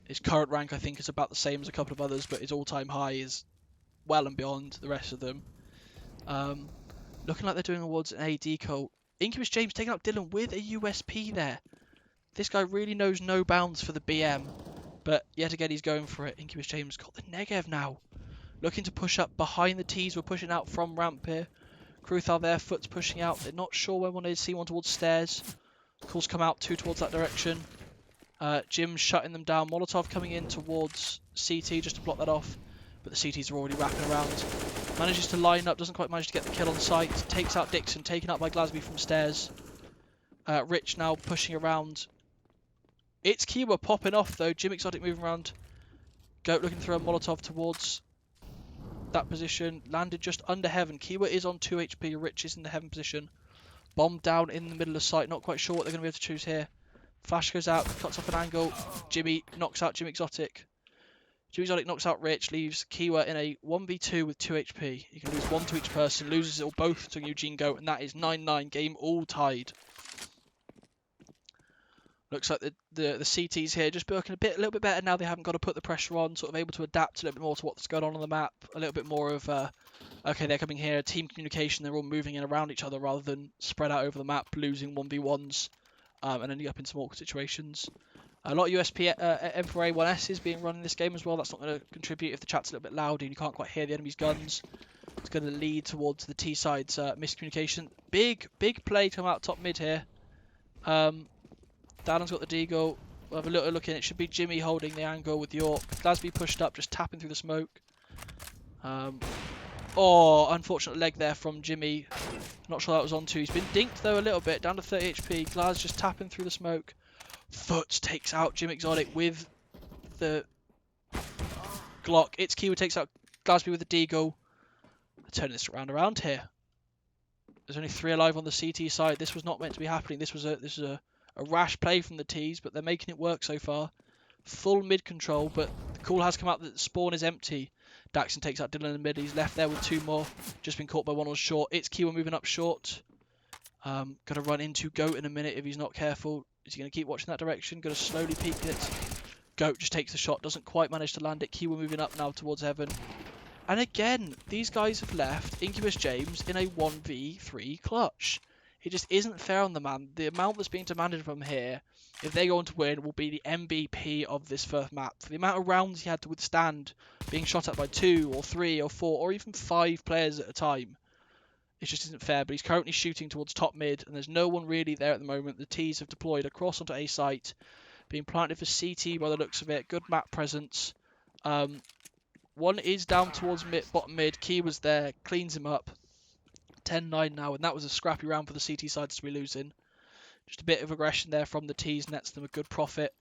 His current rank, I think, is about the same as a couple of others, but his all-time high is well and beyond the rest of them. Looking like they're doing awards an AD call. Incubus James taking out Dylan with a USP there. This guy really knows no bounds for the BM, but yet again he's going for it. Incubus James got the Negev now. Looking to push up behind the T's. We're pushing out from ramp here. Kruthal there, Foot's pushing out. They're not sure where one is. See one towards stairs. Calls come out, two towards that direction. Jim's shutting them down. Molotov coming in towards CT just to block that off. But the CTs are already wrapping around. Manages to line up, doesn't quite manage to get the kill on sight. Takes out Dixon, taken out by Glasby from stairs. Rich now pushing around. It's Kiwa popping off though. Jim Exotic moving around. Goat looking to throw a Molotov towards that position. Landed just under heaven. Kiwa is on 2 HP. Rich is in the heaven position. Bomb down in the middle of sight. Not quite sure what they're going to be able to choose here. Flash goes out, cuts off an angle. Jimmy knocks out Jim Exotic. Jim Exotic knocks out Rich, leaves Kiwa in a 1v2 with 2 HP. You can lose one to each person, loses it or both to Eugene Goat, and that is 9-9, game all tied. Looks like the CTs here just working a little bit better now. They haven't got to put the pressure on, sort of able to adapt a little bit more to what's going on the map. A little bit more of, okay, they're coming here, team communication, they're all moving in around each other rather than spread out over the map, losing 1v1s and ending up in some awkward situations. A lot of USP M4A 1Ss being run in this game as well. That's not going to contribute if the chat's a little bit loud and you can't quite hear the enemy's guns. It's going to lead towards the T side's miscommunication. Big play to come out top mid here. Dallon's got the deagle. We'll have a little look in. It should be Jimmy holding the angle with York. Glasby pushed up, just tapping through the smoke. Oh, unfortunate leg there from Jimmy. Not sure that was on two. He's been dinked though a little bit, down to 30 HP. Glas just tapping through the smoke. Foots takes out Jim Exotic with the Glock. It's Kiwa takes out Glasby with the deagle. Turning this around here. There's only 3 alive on the CT side. This was not meant to be happening. This was a rash play from the T's, but they're making it work so far. Full mid control, but the call has come out that the spawn is empty. Daxon takes out Dylan in the mid. He's left there with 2 more. Just been caught by one on short. It's Kiwa moving up short. Got to run into Goat in a minute if he's not careful. Is he going to keep watching that direction? Going to slowly peek it. Goat just takes the shot. Doesn't quite manage to land it. Kiwa moving up now towards heaven. And again, these guys have left Incubus James in a 1v3 clutch. It just isn't fair on the man. The amount that's being demanded from here, if they go on to win, will be the MVP of this first map. For the amount of rounds he had to withstand being shot at by 2 or 3 or 4 or even 5 players at a time. It just isn't fair, but he's currently shooting towards top mid, and there's no one really there at the moment. The T's have deployed across onto A site, being planted for CT by the looks of it. Good map presence. One is down towards bottom mid. Key was there, cleans him up. 10-9 now, and that was a scrappy round for the CT side to be losing. Just a bit of aggression there from the T's, nets them a good profit.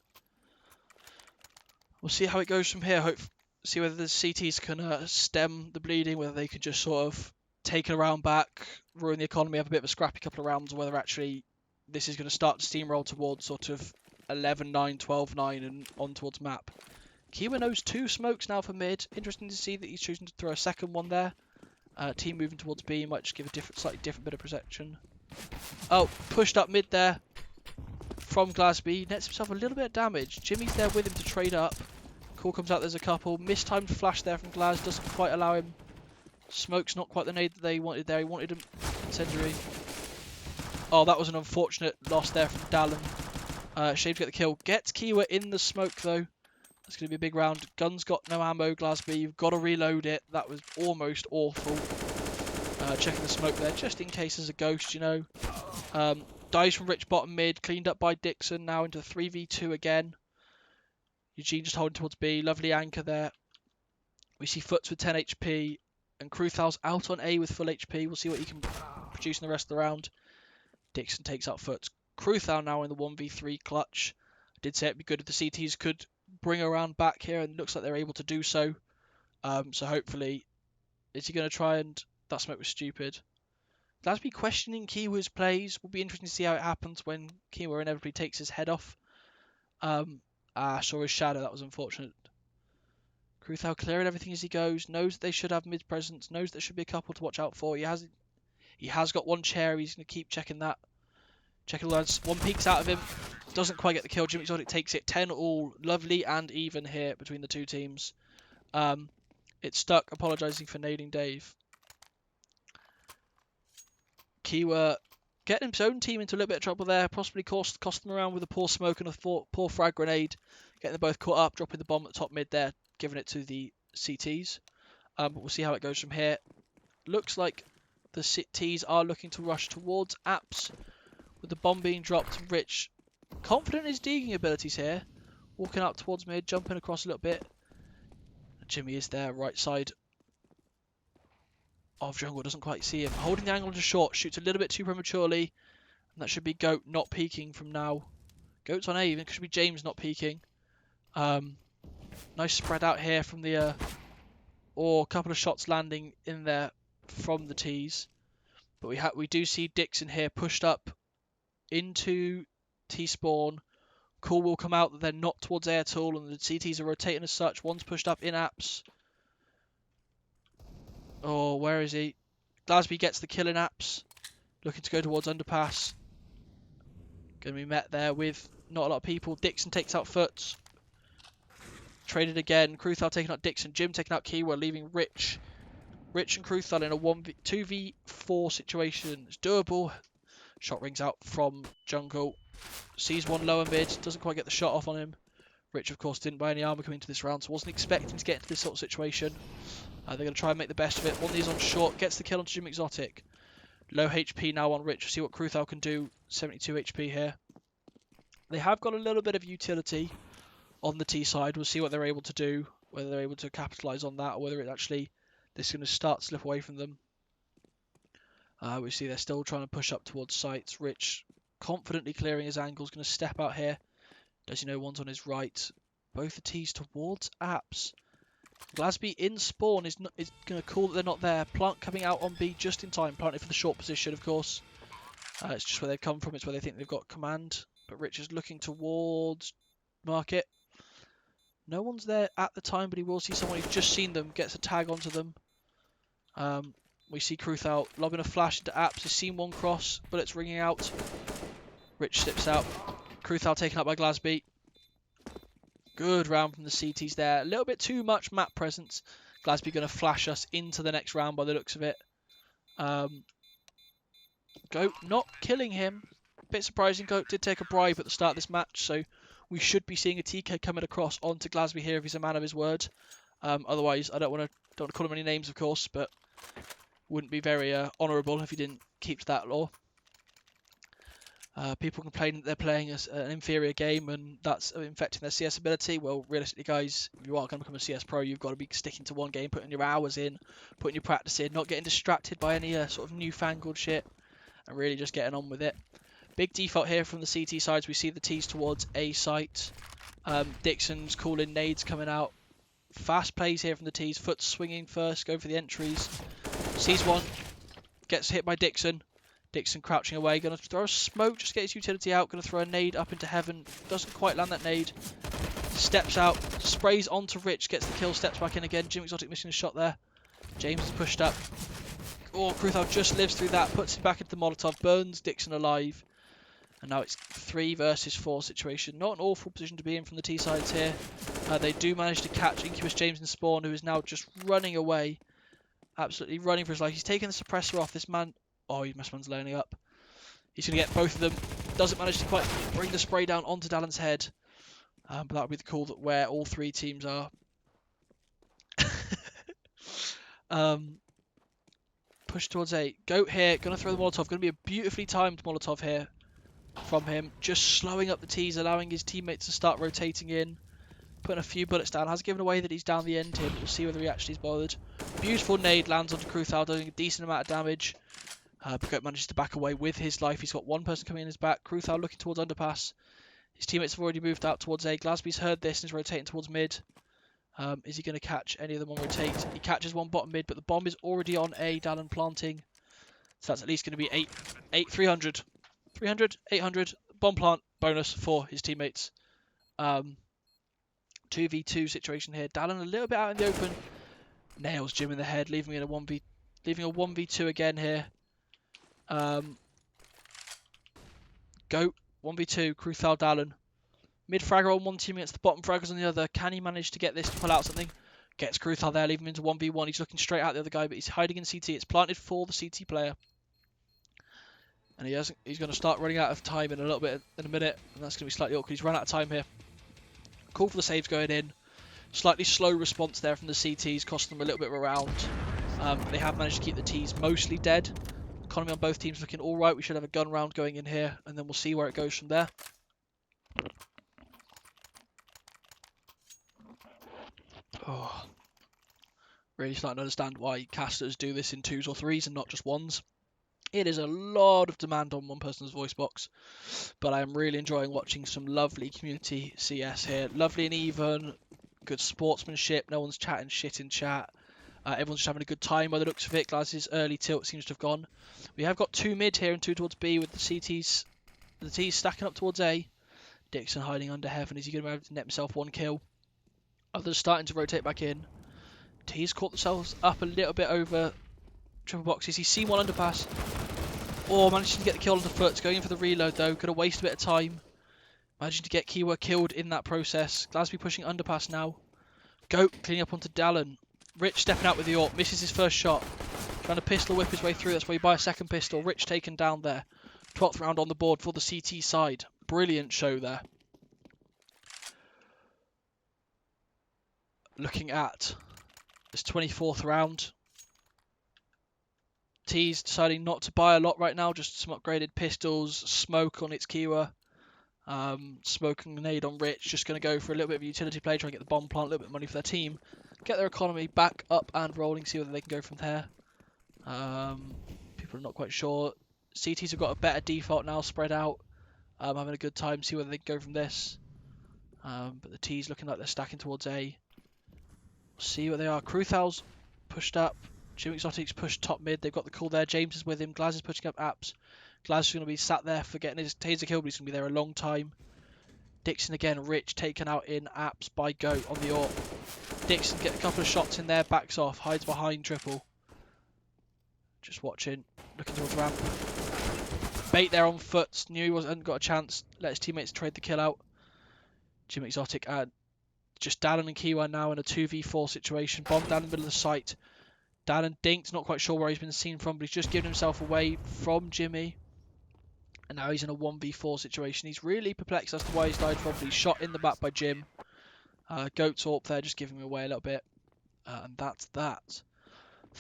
We'll see how it goes from here. See whether the CTs can stem the bleeding, whether they can just sort of take a round back, ruin the economy, have a bit of a scrappy couple of rounds, or whether actually this is going to start to steamroll towards sort of 11-9, 12-9 and on towards map. Kiwa knows 2 smokes now for mid. Interesting to see that he's choosing to throw a second one there. Team moving towards B might just give a slightly different bit of protection. Oh, pushed up mid there from Glasby. Nets himself a little bit of damage. Jimmy's there with him to trade up. Call comes out, there's a couple. Mistimed flash there from Glas, doesn't quite allow him. Smoke's not quite the nade that they wanted there. He wanted him incendiary. Oh, that was an unfortunate loss there from Dallon. Shame to get the kill. Gets Kiwa in the smoke though. That's going to be a big round. Gun's got no ammo, Glasby. You've got to reload it. That was almost awful. Checking the smoke there, just in case there's a ghost, you know. Dies from Rich bottom mid. Cleaned up by Dixon. Now into 3v2 again. Eugene just holding towards B. Lovely anchor there. We see Foots with 10 HP. And Kruthal's out on A with full HP. We'll see what he can produce in the rest of the round. Dixon takes out Foots. Kruthal now in the 1v3 clutch. I did say it'd be good if the CTs could bring around back here, and it looks like they're able to do so. So hopefully, is he going to try and... That smoke was stupid. Glasby questioning Kiwa's plays. Will be interesting to see how it happens when Kiwa inevitably takes his head off. Saw his shadow. That was unfortunate. Kruthal clearing everything as he goes. Knows that they should have mid presence. Knows there should be a couple to watch out for. He has got one chair. He's going to keep checking that. Checking the lads. One peeks out of him. Doesn't quite get the kill. Jimmy Exotic takes it. 10 all. Lovely and even here between the two teams. It's stuck. Apologising for nading Dave. Kiwa getting his own team into a little bit of trouble there. Possibly cost them around with a poor smoke and a poor frag grenade. Getting them both caught up. Dropping the bomb at the top mid there. Giving it to the CTs. But we'll see how it goes from here. Looks like the CTs are looking to rush towards Apps. With the bomb being dropped, Rich confident in his digging abilities here. Walking up towards mid, jumping across a little bit. Jimmy is there, right side of jungle, doesn't quite see him. Holding the angle to short, shoots a little bit too prematurely. And that should be Goat not peeking from now. Goat's on A even, it should be James not peeking. Nice spread out here from the... or a couple of shots landing in there from the T's. But we do see Dixon here pushed up into T-spawn. Call will come out that they're not towards A at all, and the CTs are rotating as such. One's pushed up in Apps. Oh, where is he? Glasby gets the kill in Apps. Looking to go towards underpass. Going to be met there with not a lot of people. Dixon takes out Foots. Traded again. Kruthal taking out Dixon. Jim taking out Kiwa, leaving Rich. Rich and Kruthal in a 2v4 situation. It's doable. Shot rings out from jungle. Sees one lower mid. Doesn't quite get the shot off on him. Rich, of course, didn't buy any armor coming into this round, so wasn't expecting to get into this sort of situation. They're going to try and make the best of it. One of these on short. Gets the kill onto Jim Exotic. Low HP now on Rich. We'll see what Kruthal can do. 72 HP here. They have got a little bit of utility on the T side. We'll see what they're able to do. Whether they're able to capitalise on that, or whether it actually... this is going to start to slip away from them. We see they're still trying to push up towards sites. Rich confidently clearing his angles. Going to step out here. Does he know one's on his right? Both the T's towards Apps. Glasby in spawn is going to call that they're not there. Plant coming out on B just in time. Planted for the short position, of course. It's just where they've come from. It's where they think they've got command. But Rich is looking towards market. No one's there at the time, but he will see someone who's just seen them. Gets a tag onto them. We see Kruthal lobbing a flash into Apps. He's seen one cross. Bullets ringing out. Rich slips out. Kruthal taken out by Glasby. Good round from the CTs there. A little bit too much map presence. Glasby going to flash us into the next round by the looks of it. Goat not killing him. Bit surprising. Goat did take a bribe at the start of this match, so we should be seeing a TK coming across onto Glasby here if he's a man of his word. Otherwise, I don't want to call him any names, of course, but wouldn't be very honourable if he didn't keep to that law. People complain that they're playing an inferior game and that's infecting their CS ability. Well, realistically, guys, if you are going to become a CS pro, you've got to be sticking to one game, putting your hours in, putting your practice in, not getting distracted by any sort of newfangled shit, and really just getting on with it. Big default here from the CT sides. We see the T's towards A site. Dixon's calling nades coming out. Fast plays here from the T's. Foot swinging first, go for the entries. Sees one, gets hit by Dixon. Dixon crouching away, going to throw a smoke, just get his utility out, going to throw a nade up into heaven, doesn't quite land that nade, steps out, sprays onto Rich, gets the kill, steps back in again. Jim Exotic missing a shot there. James is pushed up. Oh, Kruthal just lives through that, puts him back into the Molotov, burns Dixon alive. And now it's 3 versus 4 situation. Not an awful position to be in from the T sides here. They do manage to catch Incubus James in spawn, who is now just running away. Absolutely running for his life. He's taking the suppressor off. This man... oh, this man's loading up. He's going to get both of them. Doesn't manage to quite bring the spray down onto Dallin's head. But that would be the call that where all 3 teams are. Push towards A. Goat here. Going to throw the Molotov. Going to be a beautifully timed Molotov here from him. Just slowing up the T's, allowing his teammates to start rotating in. Putting a few bullets down. Has given away that he's down the end here, but we'll see whether he actually is bothered. Beautiful nade lands onto Kruthal, doing a decent amount of damage. Goat manages to back away with his life. He's got one person coming in his back. Kruthal looking towards underpass. His teammates have already moved out towards A. Glasby's heard this and is rotating towards mid. Is he going to catch any of them on rotate? He catches one bottom mid, but the bomb is already on A. Dallin planting. So that's at least going to be 300. 300, 800. Bomb plant bonus for his teammates. 2v2 situation here. Dallin a little bit out in the open. Nails Jim in the head, leaving a 1v2 again here. Goat 1v2. Cruthal Dallin. Mid fragger on one team against the bottom fraggers on the other. Can he manage to get this to pull out something? Gets Cruthal there, leaving him into 1v1. He's looking straight at the other guy, but he's hiding in CT. It's planted for the CT player. And he's going to start running out of time in a minute. And that's going to be slightly awkward. He's run out of time here. Call for the saves going in. Slightly slow response there from the CTs, costing them a little bit of a round. They have managed to keep the Ts mostly dead. Economy on both teams looking alright. We should have a gun round going in here, and then we'll see where it goes from there. Oh, really starting to understand why casters do this in 2s or 3s and not just 1s. It is a lot of demand on one person's voice box, but I am really enjoying watching some lovely community CS here. Lovely and even, good sportsmanship, no one's chatting shit in chat. Everyone's just having a good time by the looks of it. Glaz's early tilt seems to have gone. We have got 2 mid here and 2 towards B with the CTs, the T's stacking up towards A. Dixon hiding under heaven. Is he going to be able to net himself 1 kill? Others starting to rotate back in. T's caught themselves up a little bit over triple boxes. He's seen one underpass. Oh, managing to get the kill on the foot. Going in for the reload though. Could have wasted a bit of time. Managing to get Kiwa killed in that process. Glasby pushing underpass now. Goat cleaning up onto Dallin. Rich stepping out with the AWP. Misses his first shot. Trying to pistol whip his way through. That's why you buy a second pistol. Rich taken down there. 12th round on the board for the CT side. Brilliant show there. Looking at this 24th round. T's deciding not to buy a lot right now. Just some upgraded pistols. Smoke on its Kiwa. Smoke and grenade on Rich. Just going to go for a little bit of utility play. Try and get the bomb plant. A little bit of money for their team. Get their economy back up and rolling. See whether they can go from there. People are not quite sure. CTs have got a better default now. Spread out. Having a good time. See whether they can go from this. But the T's looking like they're stacking towards A. See what they are. Cruthal's pushed up. Jim Exotic's pushed top mid. They've got the call there. James is with him. Glaz is pushing up apps. Glaz is going to be sat there for getting his taser kill, but he's going to be there a long time. Dixon again. Rich taken out in apps by Goat on the AWP. Dixon get a couple of shots in there. Backs off. Hides behind triple. Just watching. Looking towards ramp. Bait there on foot. Knew he hadn't got a chance. Let his teammates trade the kill out. Jim Exotic and just Dallin and Kiwa now in a 2v4 situation. Bomb down in the middle of the site. Dallin dinked, not quite sure where he's been seen from, but he's just given himself away from Jimmy. And now he's in a 1v4 situation. He's really perplexed as to why he's died from, but he's shot in the back by Jim. Goat's AWP there, just giving him away a little bit. And that's that.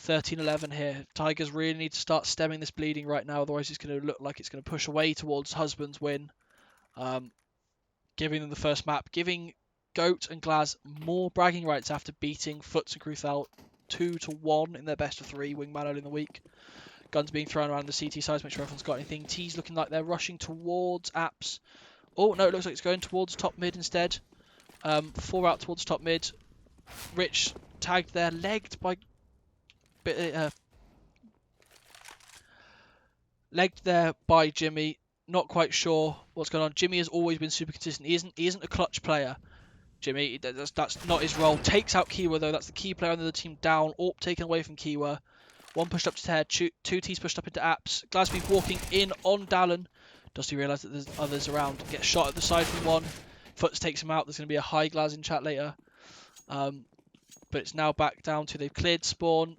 13-11 here. Tigers really need to start stemming this bleeding right now, otherwise it's going to look like it's going to push away towards Husband's win. Giving them the first map. Giving Goat and Glaz more bragging rights after beating Foots and Cruthal 2-1 in their best of 3 wingman early in the week. Guns being thrown around the CT sides, make sure everyone's got anything. T's looking like they're rushing towards apps. Oh no, it looks like it's going towards top mid instead. 4 out towards top mid. Rich tagged there, legged by legged there by Jimmy. Not quite sure what's going on. Jimmy has always been super consistent. He isn't a clutch player. Jimmy, that's not his role. Takes out Kiwa though. That's the key player on the team down. AWP taken away from Kiwa. 1 pushed up to head. 2 T's pushed up into apps. Glasby walking in on Dallin. Does he realise that there's others around? Gets shot at the side from one. Foots takes him out. There's going to be a high Glaz in chat later. But it's now back down to they've cleared spawn.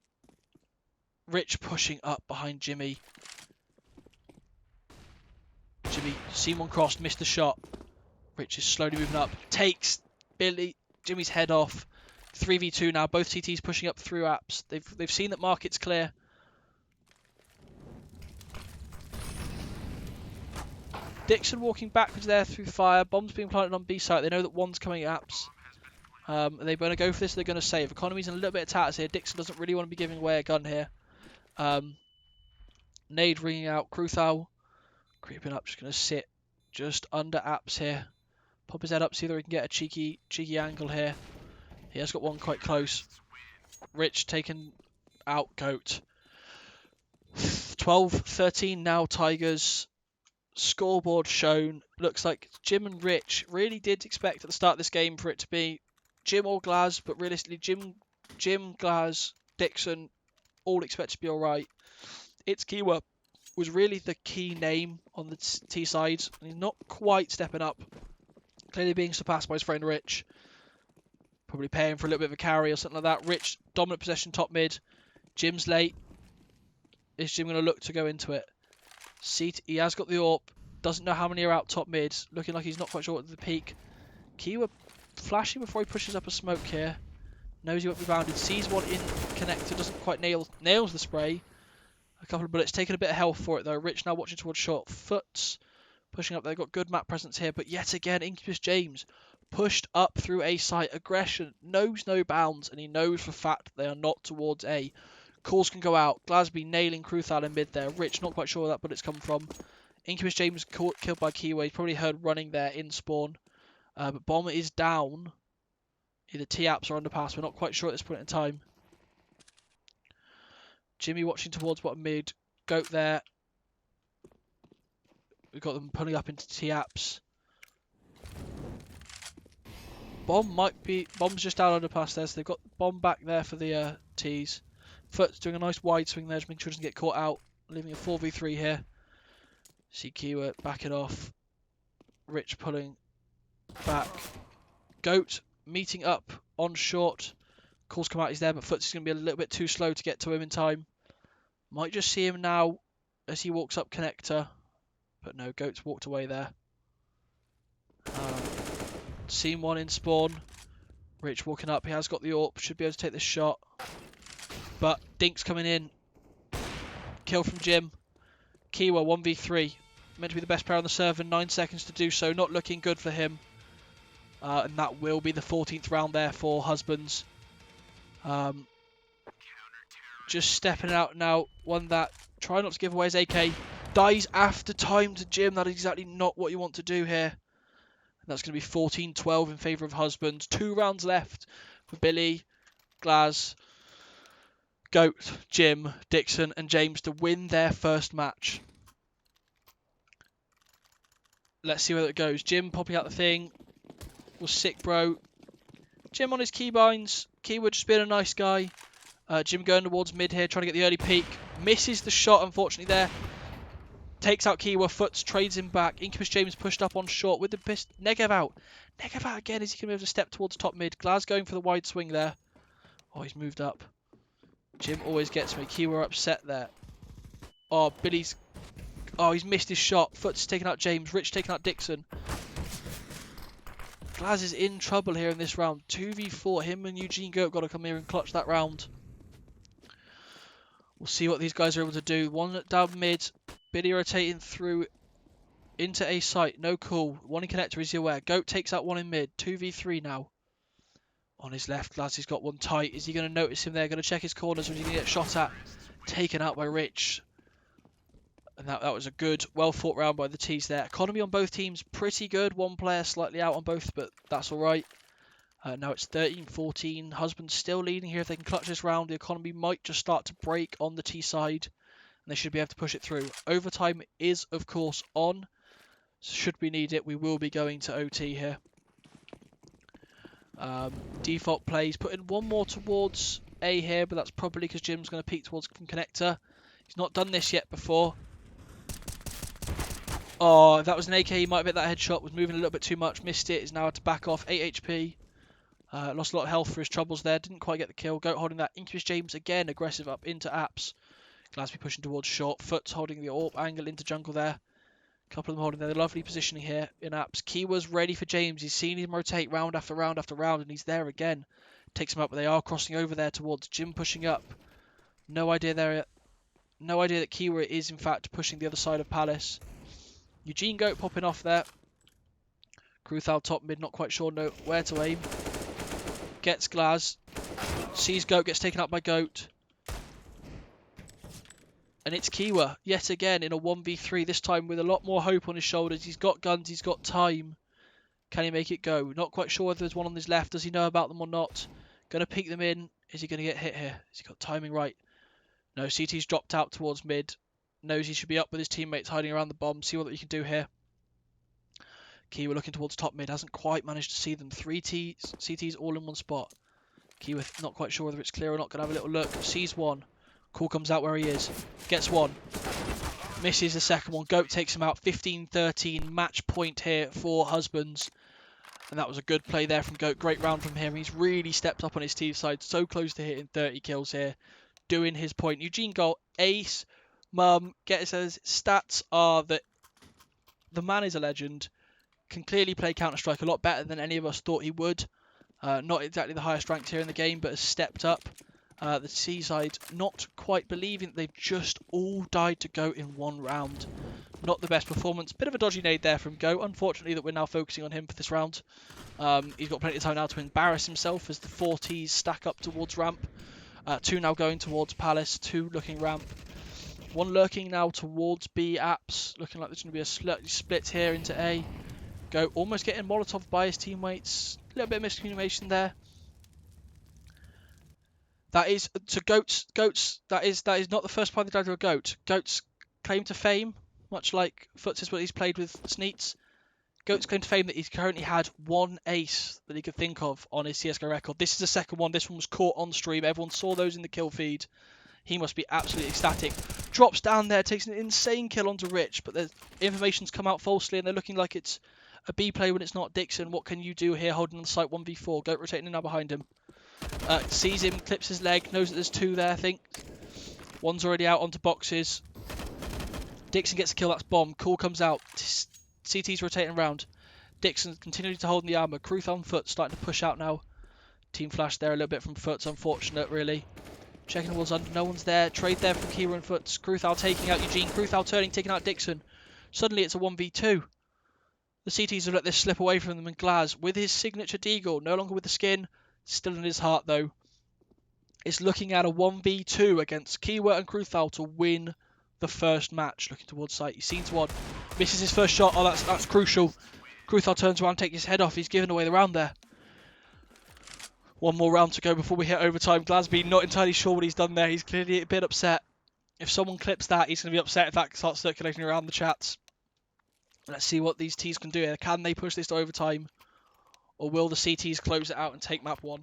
Rich pushing up behind Jimmy. Jimmy, seen one crossed, missed the shot. Rich is slowly moving up. Takes Jimmy's head off. 3v2 now. Both CTs pushing up through apps. They've seen that market's clear. Dixon walking backwards there through fire. Bombs being planted on B site. They know that one's coming at apps. Are they going to go for this? They're going to save. Economy's in a little bit of tatters here. Dixon doesn't really want to be giving away a gun here. Nade ringing out. Cruthal creeping up. Just going to sit just under apps here. Pop his head up, see whether he can get a cheeky angle here. He has got one quite close. Rich taken out Goat. 12-13 now, Tigers. Scoreboard shown. Looks like Jim and Rich really did expect at the start of this game for it to be Jim or Glaz, but realistically Jim, Glaz, Dixon all expect to be alright. It's Kiwa was really the key name on the T side. He's not quite stepping up. Clearly being surpassed by his friend Rich. Probably paying for a little bit of a carry or something like that. Rich, dominant possession, top mid. Jim's late. Is Jim going to look to go into it? He has got the AWP. Doesn't know how many are out top mid. Looking like he's not quite sure what the peak. Kiwa flashing before he pushes up a smoke here. Knows he won't be bounded. Sees one in connector. Doesn't quite nails the spray. A couple of bullets. Taking a bit of health for it though. Rich now watching towards short. Foots pushing up. They've got good map presence here. But yet again, Incubus James pushed up through A site. Aggression. Knows no bounds. And he knows for a fact they are not towards A. Calls can go out. Glasby nailing Cruthal in mid there. Rich not quite sure where that bullet's come from. Incubus James killed by Kiwa. He's probably heard running there in spawn. But Bomber is down. Either T-Apps or underpass. We're not quite sure at this point in time. Jimmy watching towards bottom mid. Goat there. We've got them pulling up into T-Apps. Bomb's just down underpass there. So they've got Bomb back there for the T's. Foot's doing a nice wide swing there. Just making sure he doesn't get caught out. Leaving a 4v3 here. See Kiwa backing off. Rich pulling back. Goat meeting up on short. Calls come out, he's there, but Foots is going to be a little bit too slow to get to him in time. Might just see him now as he walks up connector. But no, Goat's walked away there. Seen one in spawn. Rich walking up, he has got the AWP, should be able to take this shot. But Dink's coming in. Kill from Jim. Kiwa 1v3. Meant to be the best player on the server, 9 seconds to do so. Not looking good for him. And that will be the 14th round there for Husbands. Just stepping out now. One that, try not to give away his AK. Dies after time to Jim. That is exactly not what you want to do here. And that's going to be 14-12 in favour of Husbands. 2 rounds left for Billy, Glaz, Goat, Jim, Dixon and James to win their first match. Let's see where it goes. Jim popping out the thing. Was sick, bro. Jim on his keybinds. Kiwa just being a nice guy. Jim going towards mid here, trying to get the early peek. Misses the shot, unfortunately, there. Takes out Kiwa. Foots trades him back. Incubus James pushed up on short with the pist. Negev out. Negev out again. Is he going to be able to step towards top mid? Glaz going for the wide swing there. Oh, he's moved up. Jim always gets me. Kiwa upset there. Oh, Billy's... Oh, he's missed his shot. Foots taking out James. Rich taking out Dixon. Glaz is in trouble here in this round. 2v4. Him and Eugene Goat got to come here and clutch that round. We'll see what these guys are able to do. One down mid. Billy rotating through into a site. No call. One in connector, is he aware? Goat takes out one in mid. 2v3 now. On his left, Glaz has got one tight. Is he going to notice him there? Going to check his corners, or is he going to get shot at? Taken out by Rich. And that was a good, well-fought round by the T's there. Economy on both teams, pretty good. One player slightly out on both, but that's all right. Now it's 13-14. Husbands still leading here. If they can clutch this round, the economy might just start to break on the T side. And they should be able to push it through. Overtime is, of course, on. Should we need it, we will be going to OT here. Default plays. Putting one more towards A here, but that's probably because Jim's going to peek towards from connector. He's not done this yet before. Oh, if that was an AK, he might have hit that headshot. Was moving a little bit too much. Missed it. Is now had to back off. 8 HP. Lost a lot of health for his troubles there. Didn't quite get the kill. Goat holding that. Incubus James again aggressive up into apps. Glasby pushing towards short. Foots holding the AWP angle into jungle there. A couple of them holding their lovely positioning here in apps. Kiwa's ready for James. He's seen him rotate round after round after round, and he's there again. Takes him up, but they are crossing over there towards Jim pushing up. No idea there. No idea that Kiwa is in fact pushing the other side of Palace. Eugene Goat popping off there. Cruthal top mid, not quite sure where to aim. Gets Glaz. Sees Goat, gets taken up by Goat. And it's Kiwa, yet again, in a 1v3, this time with a lot more hope on his shoulders. He's got guns, he's got time. Can he make it go? Not quite sure whether there's one on his left. Does he know about them or not? Going to peek them in. Is he going to get hit here? Has he got timing right? No, CT's dropped out towards mid. Knows he should be up with his teammates hiding around the bomb. See what he can do here. Kiwa looking towards top mid. Hasn't quite managed to see them. 3 CTs all in one spot. Kiwa not quite sure whether it's clear or not. Going to have a little look. Sees one. Call comes out where he is. Gets one. Misses the second one. Goat takes him out. 15-13. Match point here for Husbands. And that was a good play there from Goat. Great round from him. He's really stepped up on his team side. So close to hitting 30 kills here. Doing his point. Eugene Gold, ace. Mum, says stats are that the man is a legend. Can clearly play Counter-Strike a lot better than any of us thought he would. Not exactly the highest ranked here in the game, but has stepped up. The Seaside not quite believing that they've just all died to Goat in one round. Not the best performance. Bit of a dodgy nade there from Goat. Unfortunately that we're now focusing on him for this round. He's got plenty of time now to embarrass himself as the 40s stack up towards ramp. 2 now going towards Palace. 2 looking ramp. 1 lurking now towards B apps. Looking like there's going to be a slightly split here into A. Goat almost getting Molotov by his teammates. A little bit of miscommunication there. That is to Goats. That is not the first time they died to a Goat. Goat's claim to fame, much like Foots is what he's played with Sneets. Goat's claim to fame that he's currently had 1 ace that he could think of on his CSGO record. This is the second one. This one was caught on stream. Everyone saw those in the kill feed. He must be absolutely ecstatic. Drops down there, takes an insane kill onto Rich, but the information's come out falsely and they're looking like it's a B play when it's not. Dixon, what can you do here holding on the site 1v4? Goat rotating in now behind him. Sees him, clips his leg, knows that there's 2 there, I think. One's already out onto boxes. Dixon gets a kill, that's bomb. Cool comes out. CT's rotating around. Dixon continuing to hold in the armour. Kruth on foot, starting to push out now. Team flash there a little bit from Foots, unfortunate really. Checking the walls under, no one's there. Trade there from Kira and Foots. Kruthal taking out Eugene. Kruthal turning, taking out Dixon. Suddenly it's a 1v2. The CTs have let this slip away from them, and Glaz, with his signature deagle, no longer with the skin, still in his heart though, is looking at a 1v2 against Kiwa and Kruthal to win the first match. Looking towards site, he sees one, misses his first shot. Oh, that's crucial. Kruthal turns around, takes his head off. He's giving away the round there. 1 more round to go before we hit overtime. Glasby not entirely sure what he's done there. He's clearly a bit upset. If someone clips that, he's going to be upset if that starts circulating around the chats. Let's see what these T's can do here. Can they push this to overtime? Or will the CTs close it out and take map 1?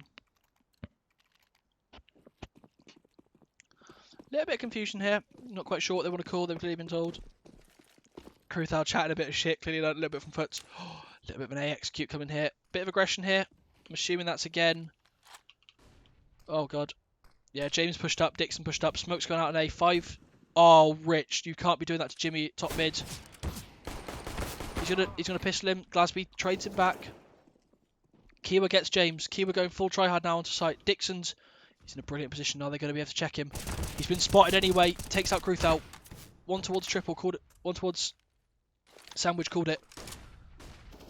Little bit of confusion here. Not quite sure what they want to call. They've clearly been told. Kruthal chatting a bit of shit. Clearly learned a little bit from Foots. A little bit of an A execute coming here. Bit of aggression here. I'm assuming that's again. Oh god. Yeah, James pushed up. Dixon pushed up. Smoke's gone out on A5. Oh, Rich. You can't be doing that to Jimmy top mid. He's gonna pistol him. Glasby trades him back. Kiwa gets James. Kiwa going full try hard now onto site. Dixon's. He's in a brilliant position now. They're going to be able to check him. He's been spotted anyway. Takes out Kruthal. 1 towards triple. Called it. 1 towards sandwich. Called it.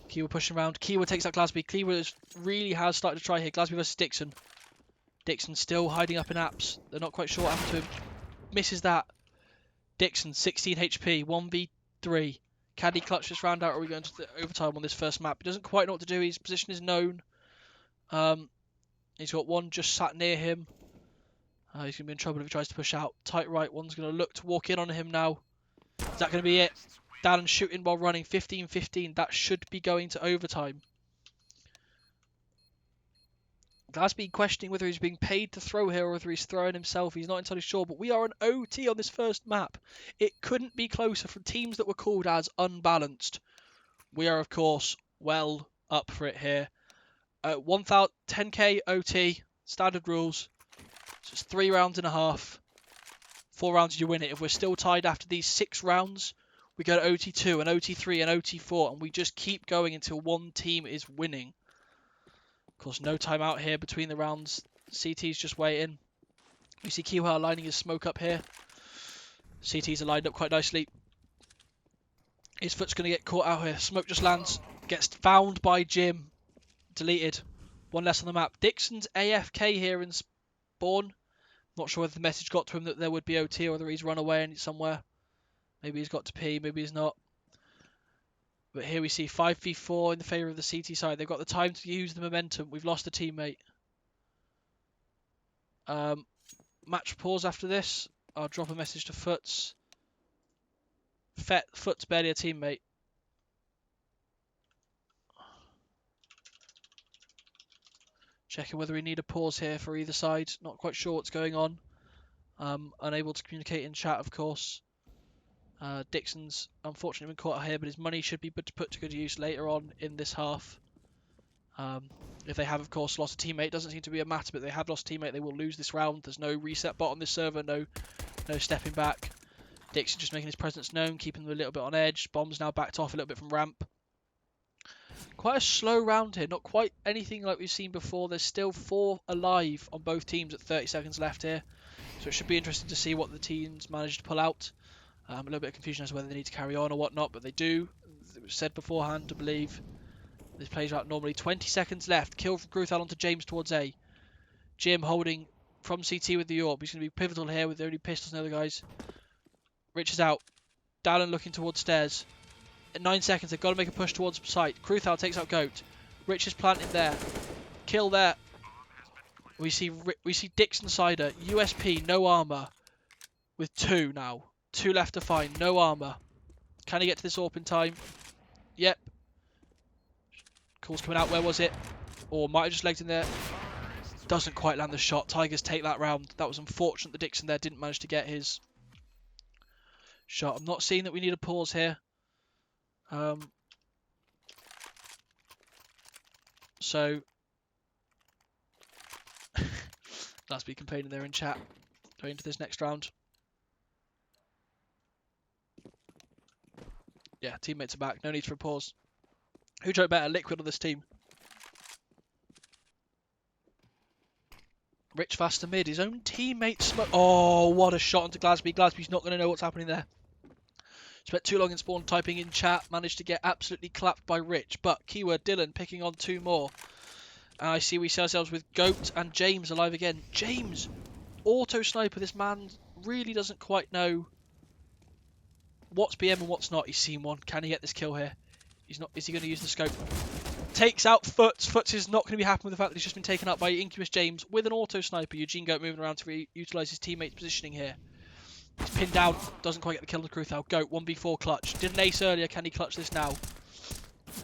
Kiwa pushing around. Kiwa takes out Glasby. Kiwa really has started to try here. Glasby versus Dixon. Dixon still hiding up in apps. They're not quite sure what happened to him. Misses that. Dixon 16 HP. 1v3. Can he clutch this round out, or are we going to the overtime on this first map? He doesn't quite know what to do. His position is known. He's got one just sat near him. He's going to be in trouble if he tries to push out. Tight right. One's going to look to walk in on him now. Is that going to be it? Down shooting while running. 15-15. That should be going to overtime. Glasby questioning whether he's being paid to throw here or whether he's throwing himself. He's not entirely sure, but we are an OT on this first map. It couldn't be closer from teams that were called as unbalanced. We are, of course, well up for it here. 10k OT, standard rules. So it's 3 rounds and a half. 4 rounds you win it. If we're still tied after these 6 rounds, we go to OT2 and OT3 and OT4, and we just keep going until one team is winning. Of course, no time out here between the rounds. CT's just waiting. We see Kiwa lining his smoke up here. CT's are lined up quite nicely. His foot's going to get caught out here. Smoke just lands. Gets found by Jim. Deleted. 1 less on the map. Dixon's AFK here in spawn. Not sure whether the message got to him that there would be OT or whether he's run away and somewhere. Maybe he's got to pee. Maybe he's not. But here we see 5v4 in the favour of the CT side. They've got the time to use the momentum. We've lost a teammate. Match pause after this. I'll drop a message to Foots. Foot's barely a teammate. Checking whether we need a pause here for either side. Not quite sure what's going on. Unable to communicate in chat, of course. Dixon's unfortunately been caught out here, but his money should be put to good use later on in this half. If they have, of course, lost a teammate, doesn't seem to be a matter, but they have lost a teammate, they will lose this round. There's no reset bot on this server, no stepping back. Dixon just making his presence known, keeping them a little bit on edge. Bomb's now backed off a little bit from ramp. Quite a slow round here, not quite anything like we've seen before. There's still 4 alive on both teams at 30 seconds left here. So it should be interesting to see what the teams manage to pull out. A little bit of confusion as to whether they need to carry on or whatnot, but they do. It was said beforehand, I believe. This plays out normally. 20 seconds left. Kill from Cruthal onto James towards A. Jim holding from CT with the AWP. He's going to be pivotal here with only pistols and the other guys. Rich is out. Dallin looking towards stairs. At 9 seconds, they've got to make a push towards site. Cruthal takes out Goat. Rich is planted there. Kill there. We see Dixon Sider. USP, no armor. With 2 now. 2 left to find. No armor. Can he get to this AWP in time? Yep. Call's coming out. Where was it? Or might have just legged in there. Doesn't quite land the shot. Tigers take that round. That was unfortunate that Dixon there didn't manage to get his shot. I'm not seeing that we need a pause here. So let's be complaining there in chat. Going into this next round. Yeah, teammates are back. No need for a pause. Who tried better, Liquid or this team? Rich faster mid. His own teammate smoke. Oh, what a shot onto Glasby. Glasby's not going to know what's happening there. Spent too long in spawn typing in chat. Managed to get absolutely clapped by Rich. But keyword Dylan picking on 2 more. And I see we see ourselves with Goat and James alive again. James, auto sniper. This man really doesn't quite know what's BM and what's not. He's seen one. Can he get this kill here? He's not. Is he going to use the scope? Takes out Foots. Foots is not going to be happy with the fact that he's just been taken out by Incubus James with an auto sniper. Eugene Goat moving around to utilise his teammate's positioning here. He's pinned down. Doesn't quite get the kill on the Cruthal. Goat 1v4 clutch. Did an ace earlier. Can he clutch this now?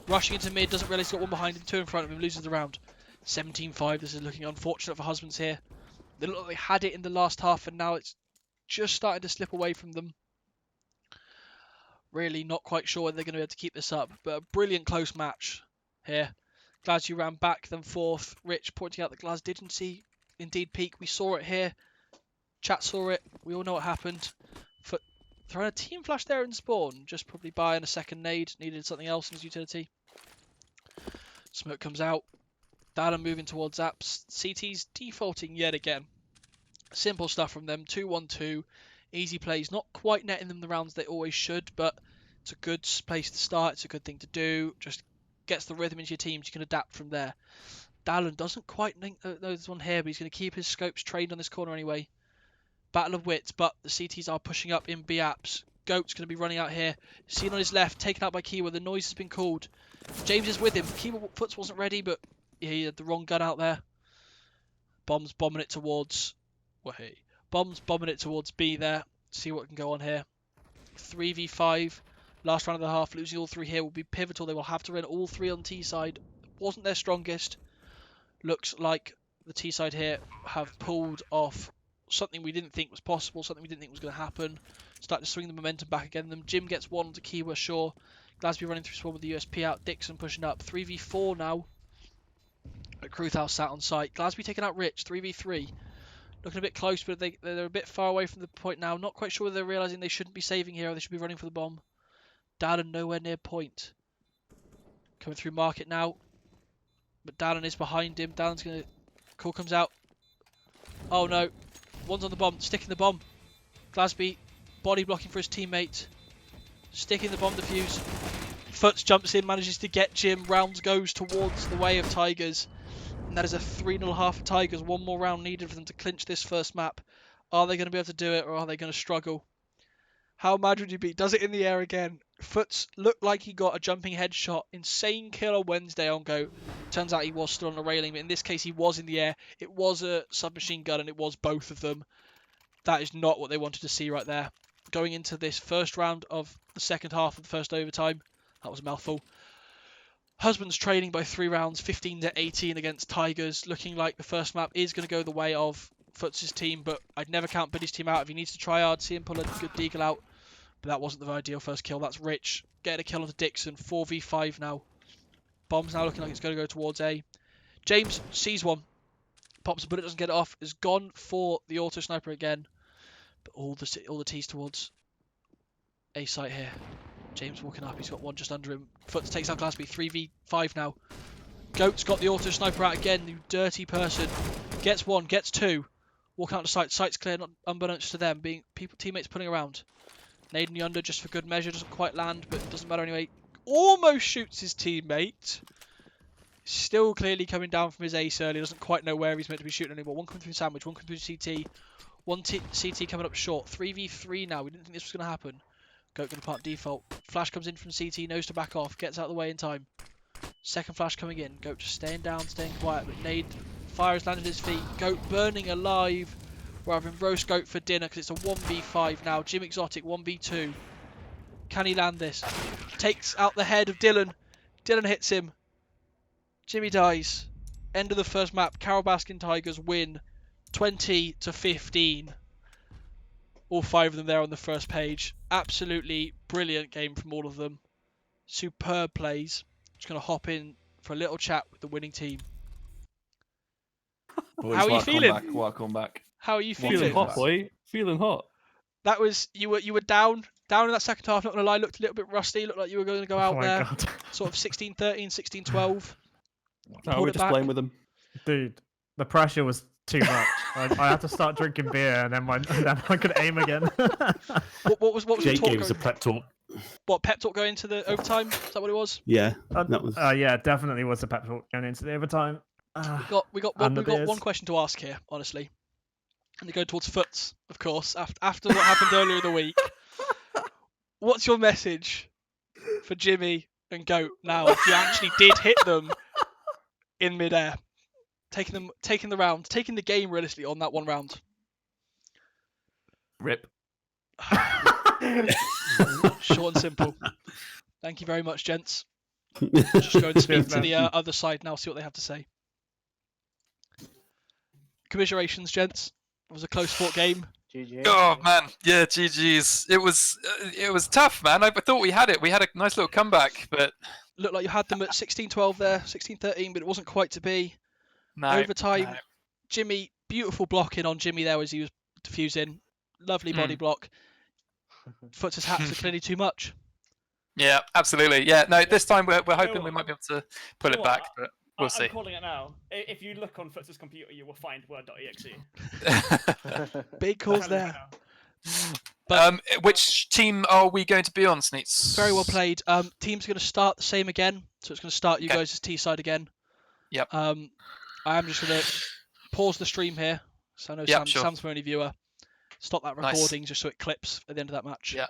Rushing into mid. Doesn't realise he's got 1 behind him. 2 in front of him. Loses the round. 17-5. This is looking unfortunate for Husbands here. They look like they had it in the last half and now it's just starting to slip away from them. Really not quite sure whether they're going to be able to keep this up. But a brilliant close match here. Glaz, you ran back, then fourth. Rich pointing out that Glaz didn't see indeed peak. We saw it here. Chat saw it. We all know what happened. Throwing a team flash there in spawn. Just probably buying a second nade. Needed something else in his utility. Smoke comes out. Dallin moving towards apps. CT's defaulting yet again. Simple stuff from them. 2-1-2. Easy plays. Not quite netting them the rounds they always should, but it's a good place to start. It's a good thing to do. Just gets the rhythm into your teams. You can adapt from there. Dallin doesn't quite know this one here, but he's going to keep his scopes trained on this corner anyway. Battle of wits, but the CTs are pushing up in B apps. Goat's going to be running out here. Seen on his left, taken out by Kiwa. The noise has been called. James is with him. Kiwa Foots wasn't ready, but he had the wrong gun out there. Bombs bombing it towards... Well, hey. Bombs bombing it towards B there. See what can go on here. 3v5. Last round of the half. Losing all 3 here will be pivotal. They will have to run all 3 on T side. Wasn't their strongest. Looks like the T side here have pulled off something we didn't think was possible. Something we didn't think was going to happen. Start to swing the momentum back again. Them. Jim gets 1 onto Kiwa, sure. Glasby running through spawn with the USP out. Dixon pushing up. 3v4 now. Cruthal sat on site. Glasby taking out Rich. 3v3. Looking a bit close, but they're a bit far away from the point now. Not quite sure whether they're realising they shouldn't be saving here or they should be running for the bomb. Dallin nowhere near point. Coming through market now. But Dallin is behind him. Dallin's going to... Call comes out. Oh no. One's on the bomb. Sticking the bomb. Glasby body blocking for his teammate. Sticking the bomb defuse. Foots jumps in, manages to get Jim. Rounds goes towards the way of Tigers. And that is a 3-0 for Tigers. 1 more round needed for them to clinch this first map. Are they going to be able to do it or are they going to struggle? How mad would you be? Does it in the air again. Foots looked like he got a jumping headshot. Insane kill on Wednesday on Goat. Turns out he was still on the railing, but in this case he was in the air. It was a submachine gun and it was both of them. That is not what they wanted to see right there. Going into this first round of the second half of the first overtime. That was a mouthful. Husbands trailing by 3 rounds, 15-18 against Tigers. Looking like the first map is going to go the way of Foots' team, but I'd never count Billy's team out. If he needs to try hard, see him pull a good deagle out. But that wasn't the ideal first kill. That's Rich. Getting a kill onto Dixon. 4v5 now. Bomb's now looking like it's going to go towards A. James sees one. Pops a bullet, doesn't get it off. Has gone for the auto sniper again. But all the T's towards A site here. James walking up. He's got one just under him. Foots takes out Glasby. 3v5 now. Goat's got the auto sniper out again. You dirty person. Gets one. Gets two. Walk out to site. Site's clear. Not unbeknownst to them. Teammates pulling around. Nade in the under just for good measure. Doesn't quite land, but it doesn't matter anyway. Almost shoots his teammate. Still clearly coming down from his ace early. Doesn't quite know where he's meant to be shooting anymore. One coming through sandwich. One coming through CT. One CT coming up short. 3v3 now. We didn't think this was going to happen. Goat going to plant default. Flash comes in from CT. Knows to back off. Gets out of the way in time. Second flash coming in. Goat just staying down, staying quiet. But Nade fire has landed his feet. Goat burning alive. Rather than roast Goat for dinner because it's a 1v5 now. Jim Exotic 1v2. Can he land this? Takes out the head of Dylan. Dylan hits him. Jimmy dies. End of the first map. Carol Baskin Tigers win 20-15. All 5 of them there on the first page. Absolutely brilliant game from all of them. Superb plays. Just going to hop in for a little chat with the winning team. Boys, How are you feeling? Welcome back. How are you feeling? Feeling hot, boy. Feeling hot. That was you were down in that second half. Not gonna lie, looked a little bit rusty. Looked like you were going to go out there, God. sort of 16-13, 16-12. No, We're it just back. playing with them. Dude, the pressure was too much. I had to start drinking beer and then I could aim again. What was the Jake talk? gave us a pep talk. What pep talk going into the overtime? Is that what it was? Yeah, that was. Yeah, definitely was a pep talk going into the overtime. We got one question to ask here, honestly, and they go towards Foots, of course. After what happened earlier in the week, what's your message for Jimmy and Goat now? If you actually did hit them in midair, taking the round, taking the game realistically on that one round. Rip. Short and simple. Thank you very much, gents. Just going to speak to the other side now, see what they have to say. Commiserations, gents. It was a close fought game. GG. Oh man, yeah, GG's. It was tough, man. I thought we had it. We had a nice little comeback, but Looked like you had them at 16-12 there, 16-13, but it wasn't quite to be. no. Overtime, no. Jimmy, beautiful blocking on Jimmy there as he was defusing. Lovely body block. Foots' hats are clearly too much. Yeah, absolutely. Yeah, no. This time we're hoping we might be able to pull it back, but we'll see. I'm calling it now. If you look on Foots' computer, you will find word.exe. Big calls I'm telling you there. now. But which team are we going to be on, Sneets? very well played. Team's going to start the same again, so it's going to start you Okay. guys as T side again. Yep. I am just going to pause the stream here, so I know Yep, sure. Sam's my only viewer. Stop that Nice. recording just so it clips at the end of that match. Yeah.